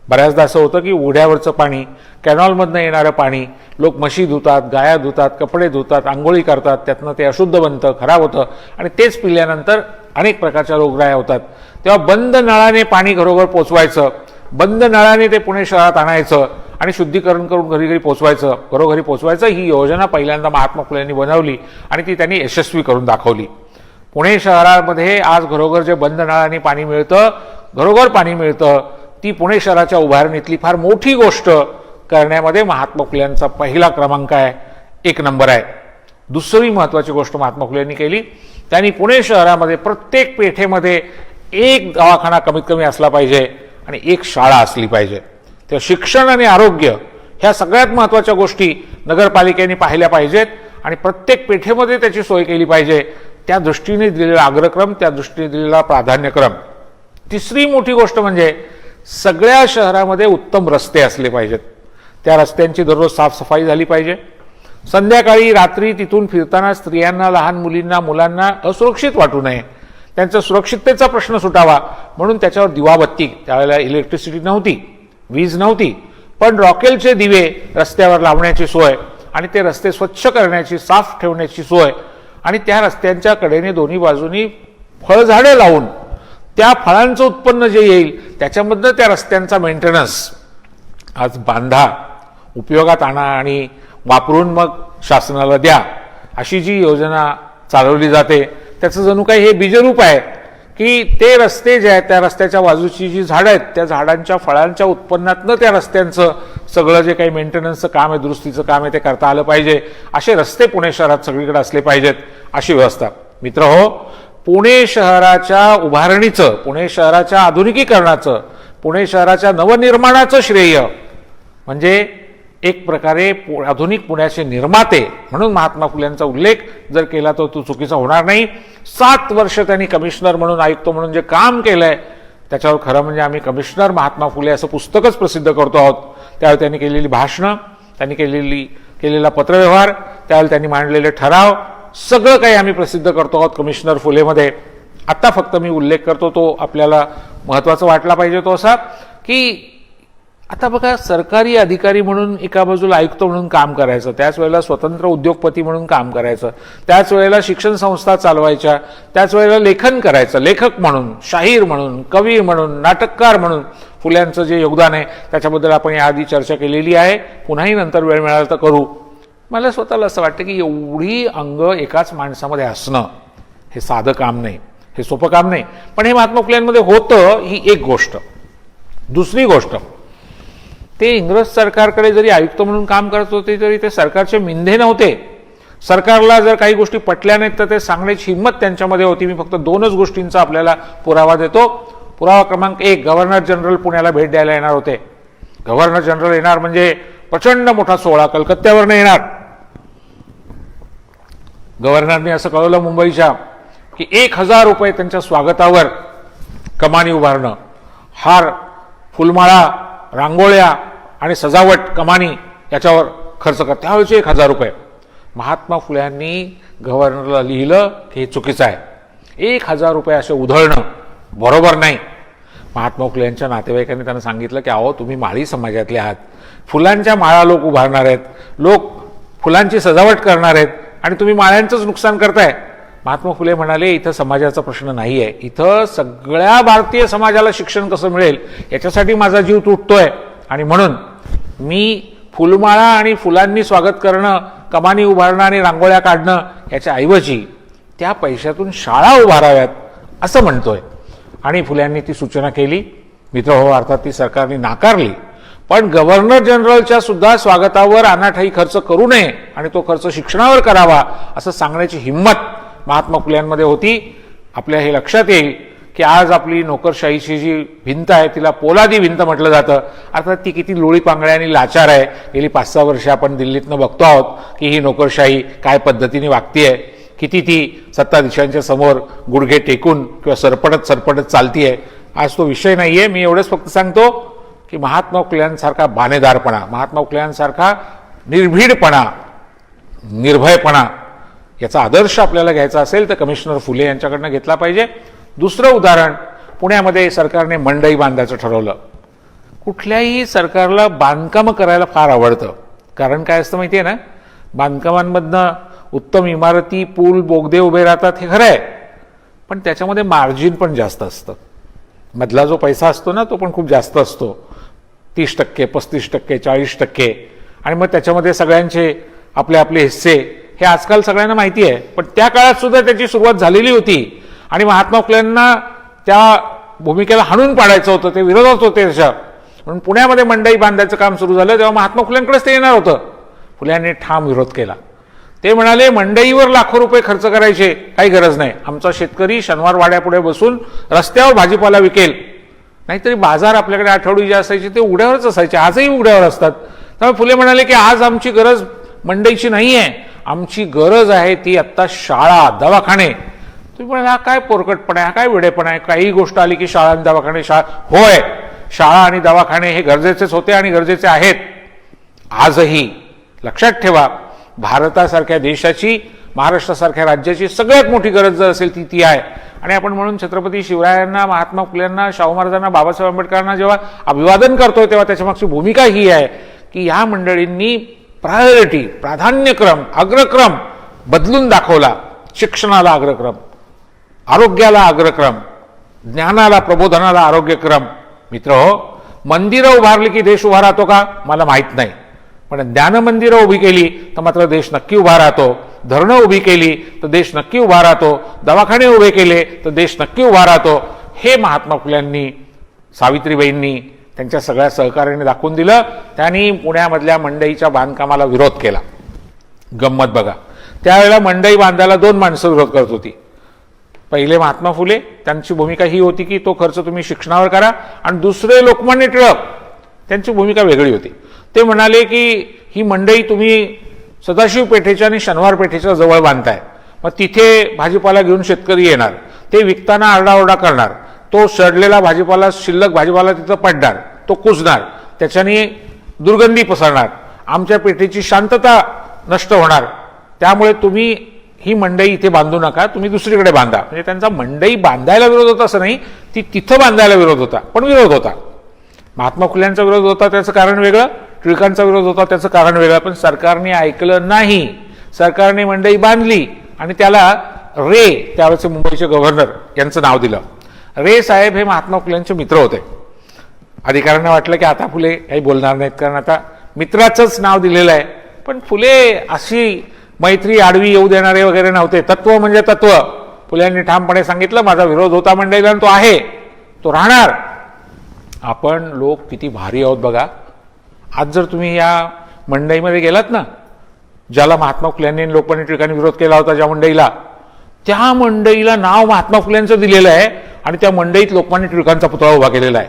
बऱ्याचदा असं होतं की ओढ्यावरचं पाणी, कॅनॉलमधनं येणारं पाणी, लोक म्हशी धुतात, गाया धुतात, कपडे धुतात, आंघोळी करतात, त्यातनं ते अशुद्ध बनतं, खराब होतं आणि तेच पिल्यानंतर अनेक प्रकारच्या रोगराया होतात. तेव्हा बंद नळाने पाणी घरोघर पोचवायचं, बंद नळाने ते पुणे शहरात आणायचं आणि शुद्धीकरण करून घरी पोचवायचं, घरोघरी पोचवायचं. ही योजना पहिल्यांदा महात्मा फुलेंनी बनवली आणि ती त्यांनी यशस्वी करून दाखवली. पुणे शहरामध्ये आज घरोघर जे बंद नळाने पाणी मिळतं, घरोघर पाणी मिळतं, ती पुणे शहराच्या उभारणीतली फार मोठी गोष्ट करण्यामध्ये महात्मा फुल्यांचा पहिला क्रमांक आहे, 1 नंबर आहे. दुसरी महत्त्वाची गोष्ट महात्मा फुलेंनी केली, त्यांनी पुणे शहरामध्ये प्रत्येक पेठेमध्ये 1 दवाखाना कमीत कमी असला पाहिजे आणि 1 शाळा असली पाहिजे. तेव्हा शिक्षण आणि आरोग्य ह्या सगळ्यात महत्त्वाच्या गोष्टी नगरपालिकेने पाहिल्या पाहिजेत आणि प्रत्येक पेठेमध्ये त्याची सोय केली पाहिजे. त्या दृष्टीने दिलेला अग्रक्रम, त्या दृष्टीने दिलेला प्राधान्यक्रम. तिसरी मोठी गोष्ट म्हणजे सगळ्या शहरामध्ये उत्तम रस्ते असले पाहिजेत. त्या रस्त्यांची दररोज साफसफाई झाली पाहिजे. संध्याकाळी रात्री तिथून फिरताना स्त्रियांना, लहान मुलींना, मुलांना असुरक्षित वाटू नये, त्यांचा सुरक्षिततेचा प्रश्न सुटावा म्हणून त्याच्यावर दिवाबत्ती, त्यावेळेला इलेक्ट्रिसिटी नव्हती, वीज नव्हती, पण रॉकेलचे दिवे रस्त्यावर लावण्याची सोय आणि ते रस्ते स्वच्छ करण्याची, साफ ठेवण्याची सोय आणि त्या रस्त्यांच्या कडेने दोन्ही बाजूनी फळझाडे लावून त्या फळांचं उत्पन्न जे येईल त्याच्यामधनं त्या रस्त्यांचा मेंटेनन्स आज बांधा, उपयोगात आणा आणि वापरून मग शासनाला द्या, अशी जी योजना चालवली जाते त्याचं जणू काही हे बीजरूप आहे की ते रस्ते जे आहेत, त्या रस्त्याच्या बाजूची जी झाडं आहेत त्या झाडांच्या फळांच्या उत्पन्नातनं त्या रस्त्यांचं सगळं जे काही मेंटेनन्सचं काम आहे, दुरुस्तीचं काम आहे ते करता आलं पाहिजे. असे रस्ते पुणे शहरात सगळीकडे असले पाहिजेत, अशी व्यवस्था. मित्रहो, पुणे शहराच्या उभारणीचं, पुणे शहराच्या आधुनिकीकरणाचं, पुणे शहराच्या नवनिर्माणाचं श्रेय म्हणजे एक प्रकारे आधुनिक पुण्याचे निर्माते म्हणून महात्मा फुले यांचा उल्लेख जर केला तर तो चुकीचा होणार नाही. 7 वर्ष त्यांनी कमिशनर म्हणून, आयुक्त म्हणून जे काम केलंय त्याच्यावर खरं म्हणजे आम्ही कमिशनर महात्मा फुले असं पुस्तकच प्रसिद्ध करतो आहोत. त्यावेळी त्यांनी केलेली भाषणं, त्यांनी केलेला पत्रव्यवहार, त्यावेळी त्यांनी मांडलेले ठराव, सगळं काही आम्ही प्रसिद्ध करतो आहोत कमिशनर फुलेमध्ये. आता फक्त मी उल्लेख करतो तो आपल्याला महत्त्वाचा वाटला पाहिजे तो असा की आता बघा, सरकारी अधिकारी म्हणून एका बाजूला आयुक्त म्हणून काम करायचं, त्याच वेळेला स्वतंत्र उद्योगपती म्हणून काम करायचं, त्याच वेळेला शिक्षण संस्था चालवायच्या, त्याच वेळेला लेखन करायचं, लेखक म्हणून, शाहीर म्हणून, कवी म्हणून, नाटककार म्हणून फुल्यांचं जे योगदान आहे त्याच्याबद्दल आपण याआधी चर्चा केलेली आहे. पुन्हाही नंतर वेळ मिळाला तर करू. मला स्वतःला असं वाटतं की एवढी अंग एकाच माणसामध्ये असणं हे साधं काम नाही, हे सोपं काम नाही. पण हे महात्मा फुल्यांमध्ये होतं, ही एक गोष्ट. दुसरी गोष्ट, ते इंग्रज सरकारकडे जरी आयुक्त म्हणून काम करत होते तरी ते सरकारचे मिंधे नव्हते. सरकारला जर काही गोष्टी पटल्या नाहीत तर ते सांगण्याची हिंमत त्यांच्यामध्ये होती. मी फक्त 2च गोष्टींचा आपल्याला पुरावा देतो. पुरावा क्रमांक 1, गव्हर्नर जनरल पुण्याला भेट द्यायला येणार होते. गव्हर्नर जनरल येणार म्हणजे प्रचंड मोठा सोहळा, कलकत्त्यावरनं येणार. गव्हर्नरने असं कळवलं मुंबईच्या की 1000 रुपये त्यांच्या स्वागतावर कमानी उभारणं, हार, फुलमाळा, रांगोळ्या आणि सजावट कमानी याच्यावर खर्च कर. त्यावेळेचे 1000 रुपये. महात्मा फुल्यांनी गव्हर्नरला लिहिलं की हे चुकीचं आहे. 1000 रुपये असे उधळणं बरोबर नाही. महात्मा फुले यांच्या नातेवाईकांनी त्यांना सांगितलं की अहो, तुम्ही माळी समाजातले आहात, फुलांच्या माळा लोक उभारणार आहेत, लोक फुलांची सजावट करणार आहेत आणि तुम्ही माळ्यांचंच नुकसान करताय. महात्मा फुले म्हणाले, इथं समाजाचा प्रश्न नाही आहे, इथं सगळ्या भारतीय समाजाला शिक्षण कसं मिळेल याच्यासाठी माझा जीव तुटतोय आणि म्हणून मी फुलमाळा आणि फुलांनी स्वागत करणं, कमानी उभारणं आणि रांगोळ्या काढणं याच्या ऐवजी त्या पैशातून शाळा उभाराव्यात असं म्हणतोय. आणि फुल्यांनी ती सूचना केली. मित्रहो, अर्थात ती सरकारने नाकारली, पण गव्हर्नर जनरलच्या सुद्धा स्वागतावर अनाठाई खर्च करू नये आणि तो खर्च शिक्षणावर करावा असं सांगण्याची हिंमत महात्मा फुल्यांमध्ये होती. आपल्या हे लक्षात येईल की आज आपली नोकरशाहीची जी भिंत आहे तिला पोलादी भिंत म्हटलं जातं. अर्थात ती किती लोळी पांगळ्या आणि लाचार आहे. गेली 5-6 वर्ष आपण दिल्लीतनं बघतो आहोत की ही नोकरशाही काय पद्धतीने वागतीये, किती ती सत्ताधीशांच्या समोर गुडघे टेकून किंवा सरपटत चालतीये. आज तो विषय नाहीये. मी एवढंच फक्त सांगतो की महात्मा फुल्यांसारखा बाणेदारपणा, महात्मा फुल्यांसारखा निर्भीडपणा, निर्भयपणा याचा आदर्श आपल्याला घ्यायचा असेल तर कमिशनर फुले यांच्याकडनं घेतला पाहिजे. दुसरं उदाहरण, पुण्यामध्ये सरकारने मंडई बांधायचं ठरवलं. कुठल्याही सरकारला बांधकामं करायला फार आवडतं. कारण काय असतं माहिती आहे ना, बांधकामांमधनं उत्तम इमारती, पूल, बोगदे उभे राहतात हे खरं आहे, पण त्याच्यामध्ये मार्जिन पण जास्त असतं. मधला जो पैसा असतो ना तो पण खूप जास्त असतो, 30%, 35%, 40%. आणि मग त्याच्यामध्ये सगळ्यांचे आपले आपले हिस्से हे आजकाल सगळ्यांना माहिती आहे. पण त्या काळात सुद्धा त्याची सुरुवात झालेली होती आणि महात्मा फुल्यांना त्या भूमिकेला हाणून पाडायचं होतं, ते विरोधात होते त्याच्या. म्हणून पुण्यामध्ये मंडई बांधायचं काम सुरू झालं तेव्हा महात्मा फुल्यांकडेच ते येणार होतं. फुल्यांनी ठाम विरोध केला. ते म्हणाले, मंडईवर लाखो रुपये खर्च करायचे काही गरज नाही. आमचा शेतकरी शनिवार वाड्यापुढे बसून रस्त्यावर भाजीपाला विकेल. नाहीतरी बाजार आपल्याकडे आठवडी जे असायचे ते उघड्यावरच असायचे, आजही उघड्यावर असतात. त्यामुळे फुले म्हणाले की आज आमची गरज मंडईची नाही आहे, आमची गरज आहे ती आत्ता शाळा, दवाखाने. तुम्ही म्हणाले हा काय पोरकटपणा आहे, हा काय वेडेपणा आहे, काही गोष्ट आली की शाळा आणि दवाखाने. होय, शाळा आणि दवाखाने हे गरजेचेच होते आणि गरजेचे आहेत आजही. लक्षात ठेवा, भारतासारख्या देशाची, महाराष्ट्रासारख्या राज्याची सगळ्यात मोठी गरज जर असेल ती आहे. आणि आपण म्हणून छत्रपती शिवरायांना, महात्मा फुल्यांना, शाहू महाराजांना, बाबासाहेब आंबेडकरांना जेव्हा अभिवादन करतोय तेव्हा त्याच्यामागची भूमिका ही आहे की या मंडळींनी प्रायोरिटी, प्राधान्यक्रम, अग्रक्रम बदलून दाखवला. शिक्षणाला अग्रक्रम, आरोग्याला अग्रक्रम, ज्ञानाला, प्रबोधनाला आरोग्यक्रम. मित्रहो, मंदिरं उभारली की देश उभा राहतो का मला माहीत नाही, पण ज्ञानमंदिरं उभी केली तर मात्र देश नक्की उभा राहतो. धरणं उभी केली तर देश नक्की उभा राहतो. दवाखाने उभे केले तर देश नक्की उभा राहतो. हे महात्मा फुल्यांनी, सावित्रीबाईंनी त्यांच्या सगळ्या सहकार्याने दाखवून दिलं. त्यांनी पुण्यामधल्या मंडईच्या बांधकामाला विरोध केला. गंमत बघा, त्यावेळेला मंडई बांधायला 2 माणसं विरोध करत होती. पहिले महात्मा फुले, त्यांची भूमिका ही होती की तो खर्च तुम्ही शिक्षणावर करा, आणि दुसरे लोकमान्य टिळक, त्यांची भूमिका वेगळी होती. ते म्हणाले की ही मंडई तुम्ही सदाशिव पेठेच्या आणि शनिवार पेठेच्या जवळ बांधताय, मग तिथे भाजीपाला घेऊन शेतकरी येणार, ते विकताना आरडाओरडा करणार, तो सडलेला भाजीपाला, शिल्लक भाजीपाला तिथं पडणार, तो कुजणार, त्याच्याने दुर्गंधी पसरणार, आमच्या पेठेची शांतता नष्ट होणार, त्यामुळे तुम्ही ही मंडई इथे बांधू नका, तुम्ही दुसरीकडे बांधा. म्हणजे त्यांचा मंडई बांधायला विरोध होता असं नाही, ती तिथं बांधायला विरोध होता, पण विरोध होता. महात्मा फुल्यांचा विरोध होता त्याचं कारण वेगळं, टिळकांचा विरोध होता त्याचं कारण वेगळं, पण सरकारने ऐकलं नाही. सरकारने मंडई बांधली आणि त्याला रे, त्यावेळेचे मुंबईचे गव्हर्नर, यांचं नाव दिलं. रे साहेब हे महात्मा फुल्यांचे मित्र होते. अधिकाऱ्यांना वाटलं की आता फुले काही बोलणार नाहीत, कारण आता मित्राचंच नाव दिलेलं आहे. पण फुले अशी मैत्री आडवी येऊ देणारे वगैरे नव्हते. तत्व म्हणजे तत्व. फुल्यांनी ठामपणे सांगितलं, माझा विरोध होता मंडईला, तो आहे, तो राहणार. आपण लोक किती भारी आहोत बघा. आज जर तुम्ही या मंडईमध्ये गेलात ना, ज्याला महात्मा फुल्यांनी लोकमान्य टिळकांनी विरोध केला होता, ज्या मंडईला, त्या मंडईला नाव महात्मा फुल्यांचं दिलेलं आहे आणि त्या मंडईत लोकमान्य टिळकांचा पुतळा उभा केलेला आहे.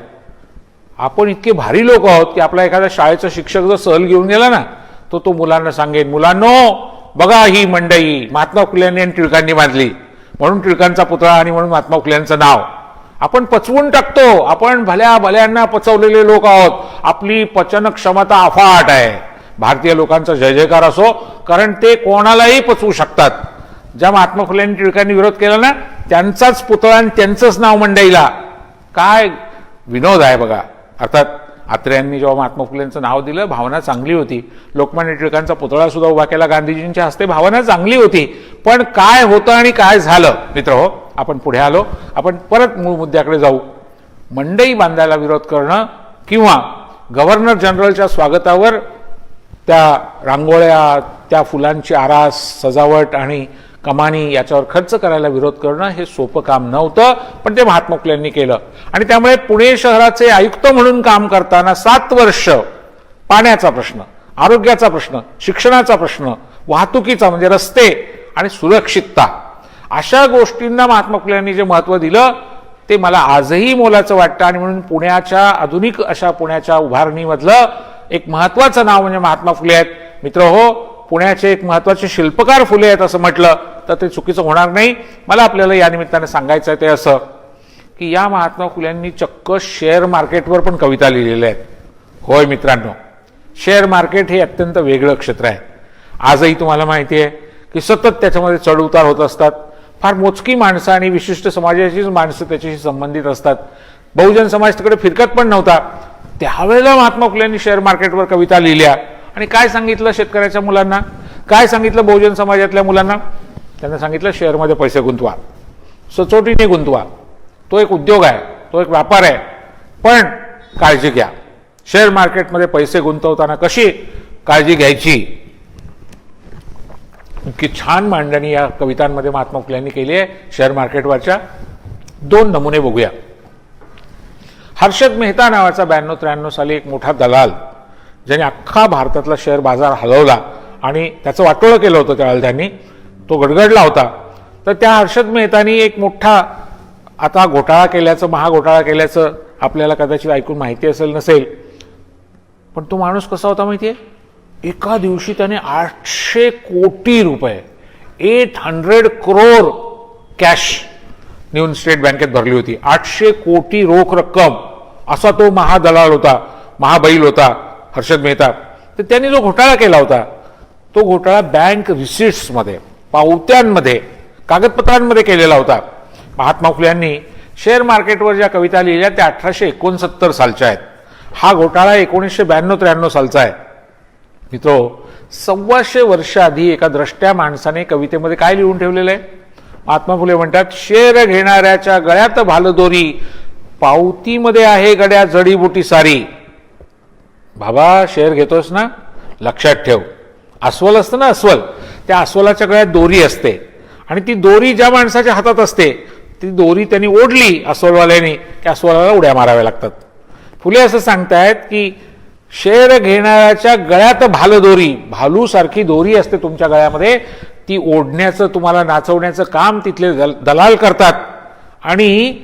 आपण इतके भारी लोक आहोत की आपला एखादा शाळेचा शिक्षक जर सहल घेऊन गेला ना, तो मुलांना सांगेन, मुलांनो बघा ही मंडई महात्मा फुल्यांनी आणि टिळकांनी बांधली, म्हणून टिळकांचा पुतळा आणि म्हणून महात्मा फुल्यांचं नाव. आपण पचवून टाकतो. आपण भल्या भल्यांना पचवलेले लोक आहोत. आपली पचन क्षमता अफाट आहे. भारतीय लोकांचा जय जयकार असो, कारण ते कोणालाही पचवू शकतात. ज्या महात्मा फुल्यांनी टिळकांनी विरोध केला ना, त्यांचाच पुतळा आणि त्यांचंच नाव मंडईला. काय विनोद आहे बघा. अर्थात आत्रेयांनी जेव्हा महात्मा फुलेंचं नाव दिलं, भावना चांगली होती. लोकमान्य टिळकांचा पुतळा सुद्धा उभा केला गांधीजींच्या हस्ते, भावना चांगली होती. पण काय होतं आणि काय झालं मित्रहो, आपण पुढे आलो. आपण परत मूळ मुद्द्याकडे जाऊ. मंडई बांधायला विरोध करणं किंवा गव्हर्नर जनरलच्या स्वागतावर त्या रांगोळ्या, त्या फुलांची आरास, सजावट आणि कमानी याच्यावर खर्च करायला विरोध करणं हे सोपं काम नव्हतं, पण ते महात्मा फुल्यांनी केलं. आणि त्यामुळे पुणे शहराचे आयुक्त म्हणून काम करताना 7 वर्ष पाण्याचा प्रश्न, आरोग्याचा प्रश्न, शिक्षणाचा प्रश्न, वाहतुकीचा म्हणजे रस्ते आणि सुरक्षितता, अशा गोष्टींना महात्मा फुल्यांनी जे महत्त्व दिलं ते मला आजही मोलाचं वाटतं. आणि म्हणून पुण्याच्या आधुनिक अशा पुण्याच्या उभारणीमधलं एक महत्त्वाचं नाव म्हणजे महात्मा फुले आहेत. मित्रहो, पुण्याचे एक महत्त्वाचे शिल्पकार फुले आहेत असं म्हटलं तर ते चुकीचं होणार नाही. मला आपल्याला या निमित्ताने सांगायचं आहे ते असं की या महात्मा फुल्यांनी चक्क शेअर मार्केटवर पण कविता लिहिलेल्या आहेत. होय मित्रांनो, शेअर मार्केट हे अत्यंत वेगळं क्षेत्र आहे. आजही तुम्हाला माहिती आहे की सतत त्याच्यामध्ये चढउतार होत असतात. फार मोजकी माणसं आणि विशिष्ट समाजाचीच माणसं त्याच्याशी संबंधित असतात. बहुजन समाज तिकडे फिरकत पण नव्हता. त्यावेळेला महात्मा फुल्यांनी शेअर मार्केटवर कविता लिहिल्या आणि काय सांगितलं शेतकऱ्याच्या मुलांना, काय सांगितलं बहुजन समाजातल्या मुलांना? त्यांना सांगितलं शेअरमध्ये पैसे गुंतवा, सचोटीने गुंतवा. तो एक उद्योग आहे, तो एक व्यापार आहे, पण काळजी घ्या. शेअर मार्केटमध्ये पैसे गुंतवताना कशी काळजी घ्यायची, इतकी छान मांडणी या कवितांमध्ये महात्मा फुल्यांनी केली आहे. शेअर मार्केटवरच्या 2 नमुने बघूया. हर्षद मेहता नावाचा 92-93 साली एक मोठा दलाल, ज्याने अख्खा भारतातला शेअर बाजार हलवला आणि त्याचं वाटोळं केलं होतं त्या हलद्यांनी, तो गडगडला होता. तर त्या हर्षद मेहतानी एक मोठा आता घोटाळा केल्याचं, महाघोटाळा केल्याचं आपल्याला कदाचित ऐकून माहिती असेल नसेल, पण तो माणूस कसा होता माहिती आहे? एका दिवशी त्याने 800 कोटी रुपये, 800 करोड कॅश नेऊन स्टेट बँकेत भरली होती. 800 कोटी रोख रक्कम, असा तो महादलाल होता, महाबैल होता हर्षद मेहता. तर त्यांनी जो घोटाळा केला होता तो घोटाळा बँक रिसिट्समध्ये, पावत्यांमध्ये, कागदपत्रांमध्ये केलेला होता. महात्मा फुल्यांनी शेअर मार्केटवर ज्या कविता लिहिल्या त्या 1869 सालच्या आहेत. हा घोटाळा 1992-93 सालचा आहे. मित्रो, 125 वर्ष आधी एका द्रष्ट्या माणसाने कवितेमध्ये काय लिहून ठेवलेलं आहे? महात्मा फुले म्हणतात, शेअर घेणाऱ्याच्या गळ्यात भालदोरी, पावतीमध्ये आहे गड्या जडीबुटी सारी. बाबा, शेअर घेतोस ना, लक्षात ठेव, अस्वल असतं ना, अस्वल, त्या अस्वलाच्या गळ्यात दोरी असते आणि ती दोरी ज्या माणसाच्या हातात असते ती दोरी त्यांनी ओढली अस्वलवाल्याने, त्या अस्वलाला उड्या माराव्या लागतात. फुले असं सांगतायत की शेअर घेणाऱ्याच्या गळ्यात भालदोरी, भालूसारखी दोरी असते तुमच्या गळ्यामध्ये, ती ओढण्याचं तुम्हाला नाचवण्याचं काम तिथले दलाल करतात आणि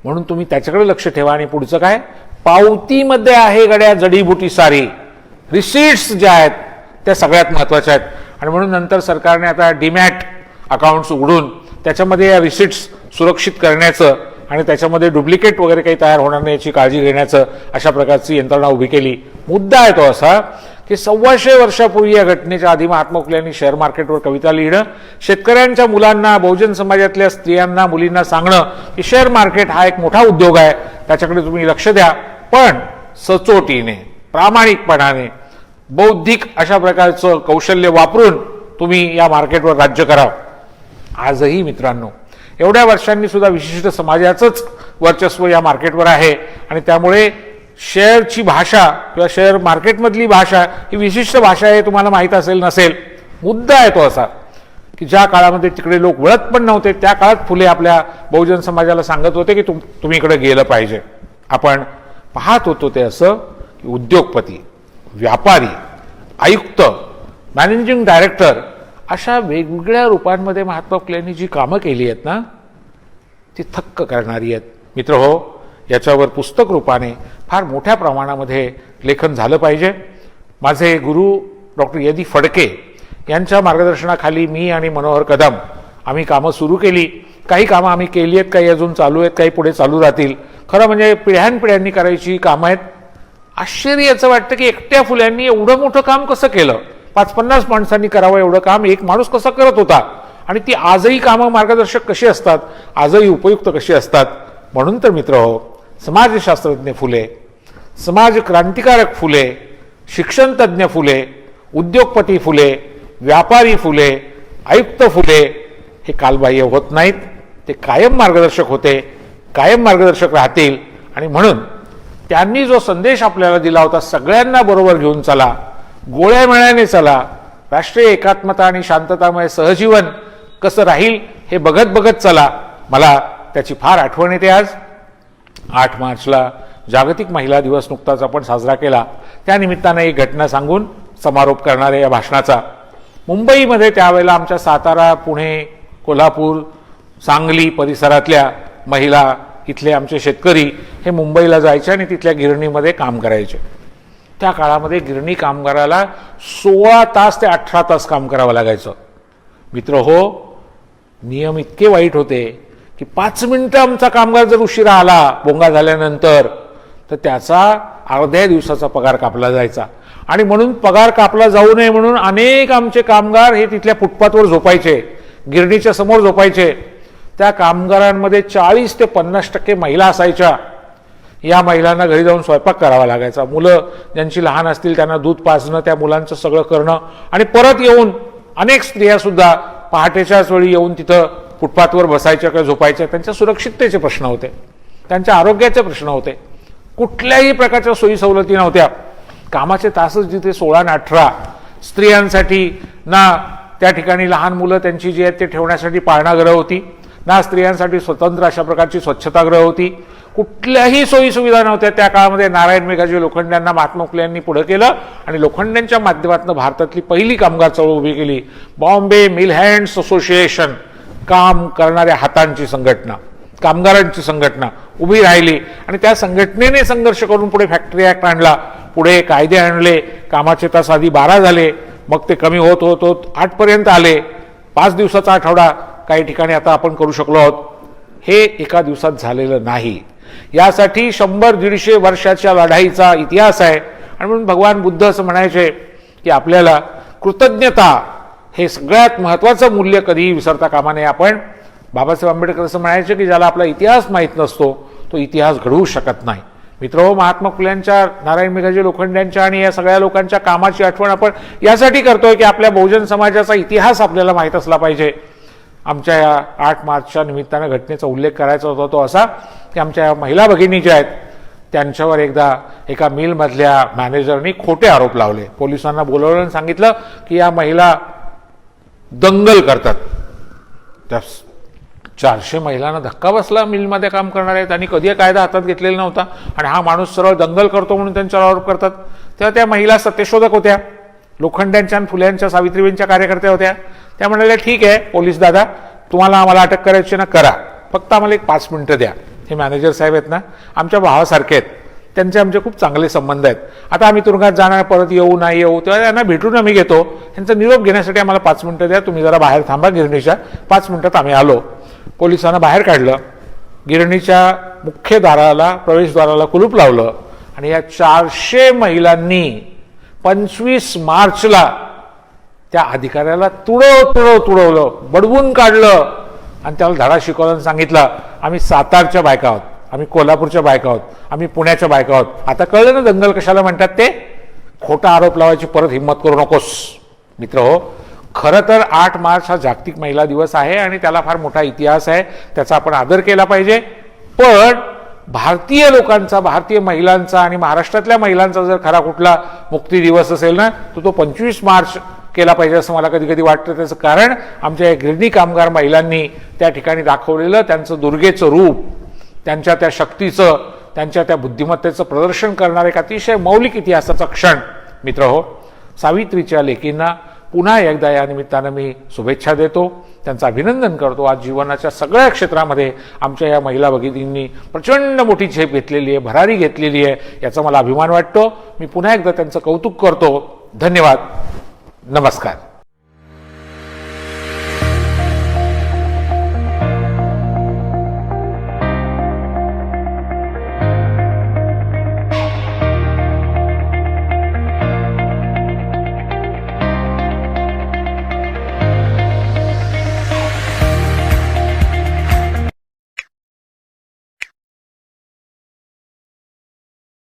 म्हणून तुम्ही त्याच्याकडे लक्ष ठेवा. आणि पुढचं काय, पावतीमध्ये आहे गड्या जडीबुटी सारी, रिसीट्स ज्या आहेत त्या सगळ्यात महत्वाच्या आहेत. आणि म्हणून नंतर सरकारने आता डीमॅट अकाउंट्स उघडून त्याच्यामध्ये या रिसीट्स सुरक्षित करण्याचं आणि त्याच्यामध्ये डुप्लिकेट वगैरे काही तयार होणार नाही याची काळजी घेण्याचं अशा प्रकारची यंत्रणा उभी केली. मुद्दा आहे तो असा की 125 वर्षापूर्वी या घटनेच्या आधी महात्मा फुले यांनी शेअर मार्केटवर कविता लिहिणं, शेतकऱ्यांच्या मुलांना, बहुजन समाजातल्या स्त्रियांना, मुलींना सांगणं की शेअर मार्केट हा एक मोठा उद्योग आहे, त्याच्याकडे तुम्ही लक्ष द्या, पण सचोटीने, प्रामाणिकपणाने, बौद्धिक अशा प्रकारचं कौशल्य वापरून तुम्ही या मार्केटवर राज्य करा. आजही मित्रांनो एवढ्या वर्षांनी सुद्धा विशिष्ट समाजाचंच वर्चस्व या मार्केटवर आहे आणि त्यामुळे शेअरची भाषा किंवा शेअर मार्केटमधली भाषा ही विशिष्ट भाषा आहे, तुम्हाला माहीत असेल नसेल. मुद्दा आहे तो असा की ज्या काळामध्ये तिकडे लोक वळत पण नव्हते त्या काळात फुले आपल्या बहुजन समाजाला सांगत होते की तुम्ही इकडे गेलं पाहिजे. आपण पाहत होतो ते असं की उद्योगपती, व्यापारी, आयुक्त, मॅनेजिंग डायरेक्टर अशा वेगवेगळ्या रूपांमध्ये महात्मा फुलेंनी जी कामं केली आहेत ना ती थक्क करणारी आहेत. मित्र हो, याच्यावर पुस्तक रूपाने फार मोठ्या प्रमाणामध्ये लेखन झालं पाहिजे. माझे गुरु डॉक्टर यदी फडके यांच्या मार्गदर्शनाखाली मी आणि मनोहर कदम आम्ही कामं सुरू केली. काही कामं आम्ही केली आहेत, काही अजून चालू आहेत, काही पुढे चालू राहतील. खरं म्हणजे पिढ्यानपिढ्यांनी करायची कामं आहेत. आश्चर्याचं वाटतं की एकट्या फुल्यांनी एवढं मोठं काम कसं केलं, 50-50 माणसांनी करावं एवढं काम एक माणूस कसा करत होता, आणि ती आजही कामं मार्गदर्शक कशी असतात, आजही उपयुक्त कशी असतात. म्हणून तर मित्र हो, समाजशास्त्रज्ञ फुले, समाज क्रांतिकारक फुले, शिक्षणतज्ञ फुले, उद्योगपती फुले, व्यापारी फुले, आयुक्त फुले हे कालबाह्य होत नाहीत. ते कायम मार्गदर्शक होते, कायम मार्गदर्शक राहतील. आणि म्हणून त्यांनी जो संदेश आपल्याला दिला होता, सगळ्यांना बरोबर घेऊन चला, गोळ्या मेळ्याने चला, राष्ट्रीय एकात्मता आणि शांततामय सहजीवन कसं राहील हे बघत बघत चला, मला त्याची फार आठवण येते. आज 8 मार्चला जागतिक महिला दिवस नुकताच आपण साजरा केला. त्यानिमित्तानं एक घटना सांगून समारोप करणार आहे या भाषणाचा. मुंबईमध्ये त्यावेळेला आमच्या सातारा, पुणे, कोल्हापूर, सांगली परिसरातल्या महिला, इथले आमचे शेतकरी हे मुंबईला जायचे आणि तिथल्या गिरणीमध्ये काम करायचे. त्या काळामध्ये गिरणी कामगाराला 16 तास ते 18 तास काम करावं लागायचं. मित्र हो, नियम इतके वाईट होते की 5 मिनिटं आमचा कामगार जर उशिरा आला बोंगा झाल्यानंतर तर त्याचा अर्ध्या दिवसाचा पगार कापला जायचा. आणि म्हणून पगार कापला जाऊ नये म्हणून अनेक आमचे कामगार हे तिथल्या फुटपाथवर झोपायचे, गिरणीच्या समोर झोपायचे. त्या कामगारांमध्ये 40 ते 50% महिला असायच्या. या महिलांना घरी जाऊन स्वयंपाक करावा लागायचा. मुलं ज्यांची लहान असतील त्यांना दूध पाजणं, त्या मुलांचं सगळं करणं, आणि परत येऊन अनेक स्त्रिया सुद्धा पहाटेच्याच वेळी येऊन तिथं फुटपाथवर बसायच्या किंवा झोपायच्या. त्यांच्या सुरक्षिततेचे प्रश्न होते, त्यांच्या आरोग्याचे प्रश्न होते, कुठल्याही प्रकारच्या सोयी सवलती नव्हत्या. कामाचे तासच जिथे 16 आणि 18, स्त्रियांसाठी ना त्या ठिकाणी लहान मुलं त्यांची जी आहेत ते ठेवण्यासाठी पाळणागृह होती, ना स्त्रियांसाठी स्वतंत्र अशा प्रकारची स्वच्छतागृह होती. कुठल्याही सोयी सुविधा नव्हत्या. त्या काळामध्ये नारायण मेघाजी लोखंड्यांना महात्मा फुले यांनी पुढे केलं आणि लोखंड्यांच्या माध्यमातून भारतातली पहिली कामगार चळवळ उभी केली. बॉम्बे मिल हँड्स असोसिएशन, काम करणाऱ्या हातांची संघटना, कामगारांची संघटना उभी राहिली आणि त्या संघटनेने संघर्ष करून पुढे फॅक्टरी ऍक्ट आणला, पुढे कायदे आणले. कामाचे तास आधी 12 झाले, मग ते कमी होत होत होत 8 पर्यंत आले. 5 दिवसाचा आठवडा काही ठिकाणी आता आपण करू शकलो आहोत. हे एका दिवसात झालेलं नाही. यासाठी 100-150 वर्षाच्या लढाईचा इतिहास आहे. आणि म्हणून भगवान बुद्ध असं म्हणायचे की आपल्याला कृतज्ञता हे सगळ्यात महत्त्वाचं मूल्य कधीही विसरता कामा नये. आपण बाबासाहेब आंबेडकर असं म्हणायचे की ज्याला आपला इतिहास माहीत नसतो तो इतिहास घडवू शकत नाही. मित्रहो, महात्मा फुल्यांच्या, नारायण मेघाजी लोखंड्यांच्या आणि या सगळ्या लोकांच्या कामाची आठवण आपण यासाठी करतोय की आपल्या बहुजन समाजाचा इतिहास आपल्याला माहीत असला पाहिजे. आमच्या या 8 मार्चच्या निमित्तानं घटनेचा उल्लेख करायचा होता तो असा की आमच्या महिला भगिनी ज्या आहेत त्यांच्यावर एकदा एका मिलमधल्या मॅनेजरनी खोटे आरोप लावले. पोलिसांना बोलवलं आणि सांगितलं की या महिला दंगल करतात, त्या 400 महिलांना धक्का बसला मिलमध्ये काम करणार आहेत आणि कधी कायदा हातात घेतलेला नव्हता आणि हा माणूस सरळ दंगल करतो म्हणून त्यांच्यावर आरोप करतात. तेव्हा त्या महिला सत्यशोधक होत्या, लोखंड्यांच्या आणि फुल्यांच्या सावित्रीबाईंच्या कार्यकर्त्या होत्या. त्या म्हणाल्या ठीक आहे पोलीस दादा, तुम्हाला आम्हाला अटक करायची ना करा, फक्त आम्हाला एक 5 मिनिटं द्या. हे मॅनेजर साहेब आहेत ना, आमच्या भावासारखे आहेत, त्यांचे आमचे खूप चांगले संबंध आहेत. आता आम्ही तुरुंगात जाणार, परत येऊ नाही येऊ, तेव्हा त्यांना भेटून आम्ही घेतो. त्यांचा निरोप घेण्यासाठी आम्हाला 5 मिनिटं द्या, तुम्ही जरा बाहेर थांबा गिरणीच्या. 5 मिनिटात आम्ही आलो. पोलिसांना बाहेर काढलं, गिरणीच्या मुख्य दाराला प्रवेशद्वाराला कुलूप लावलं आणि या 400 महिलांनी 25 मार्चला त्या अधिकाऱ्याला तुडवलं, बडवून काढलं आणि त्याला धडा शिकवला आणि सांगितलं आम्ही सातारच्या बायका आहोत, आम्ही कोल्हापूरच्या बायका आहोत, आम्ही पुण्याच्या बायका आहोत. आता कळलं ना दंगल कशाला म्हणतात ते? खोटा आरोप लावायची परत हिंमत करू नकोस. मित्र हो, खरं तर 8 मार्च हा जागतिक महिला दिवस आहे आणि त्याला फार मोठा इतिहास आहे, त्याचा आपण आदर केला पाहिजे. पण भारतीय लोकांचा, भारतीय महिलांचा आणि महाराष्ट्रातल्या महिलांचा जर खरा कुठला मुक्ती दिवस असेल ना, तर तो 25 मार्च केला पाहिजे असं मला कधी कधी वाटतं. त्याचं कारण आमच्या या गिरणी कामगार महिलांनी त्या ठिकाणी दाखवलेलं त्यांचं दुर्गेचं रूप, त्यांच्या त्या शक्तीचं, त्यांच्या त्या बुद्धिमत्तेचं प्रदर्शन करणारे एक अतिशय मौलिक इतिहासाचा क्षण. मित्र हो, सावित्रीच्या लेकींना पुन्हा एकदा या निमित्तानं मी शुभेच्छा देतो, त्यांचं अभिनंदन करतो. आज जीवनाच्या सगळ्या क्षेत्रामध्ये आमच्या या महिला भगिनींनी प्रचंड मोठी झेप घेतलेली आहे, भरारी घेतलेली आहे, याचा मला अभिमान वाटतो. मी पुन्हा एकदा त्यांचं कौतुक करतो. धन्यवाद. नमस्कार.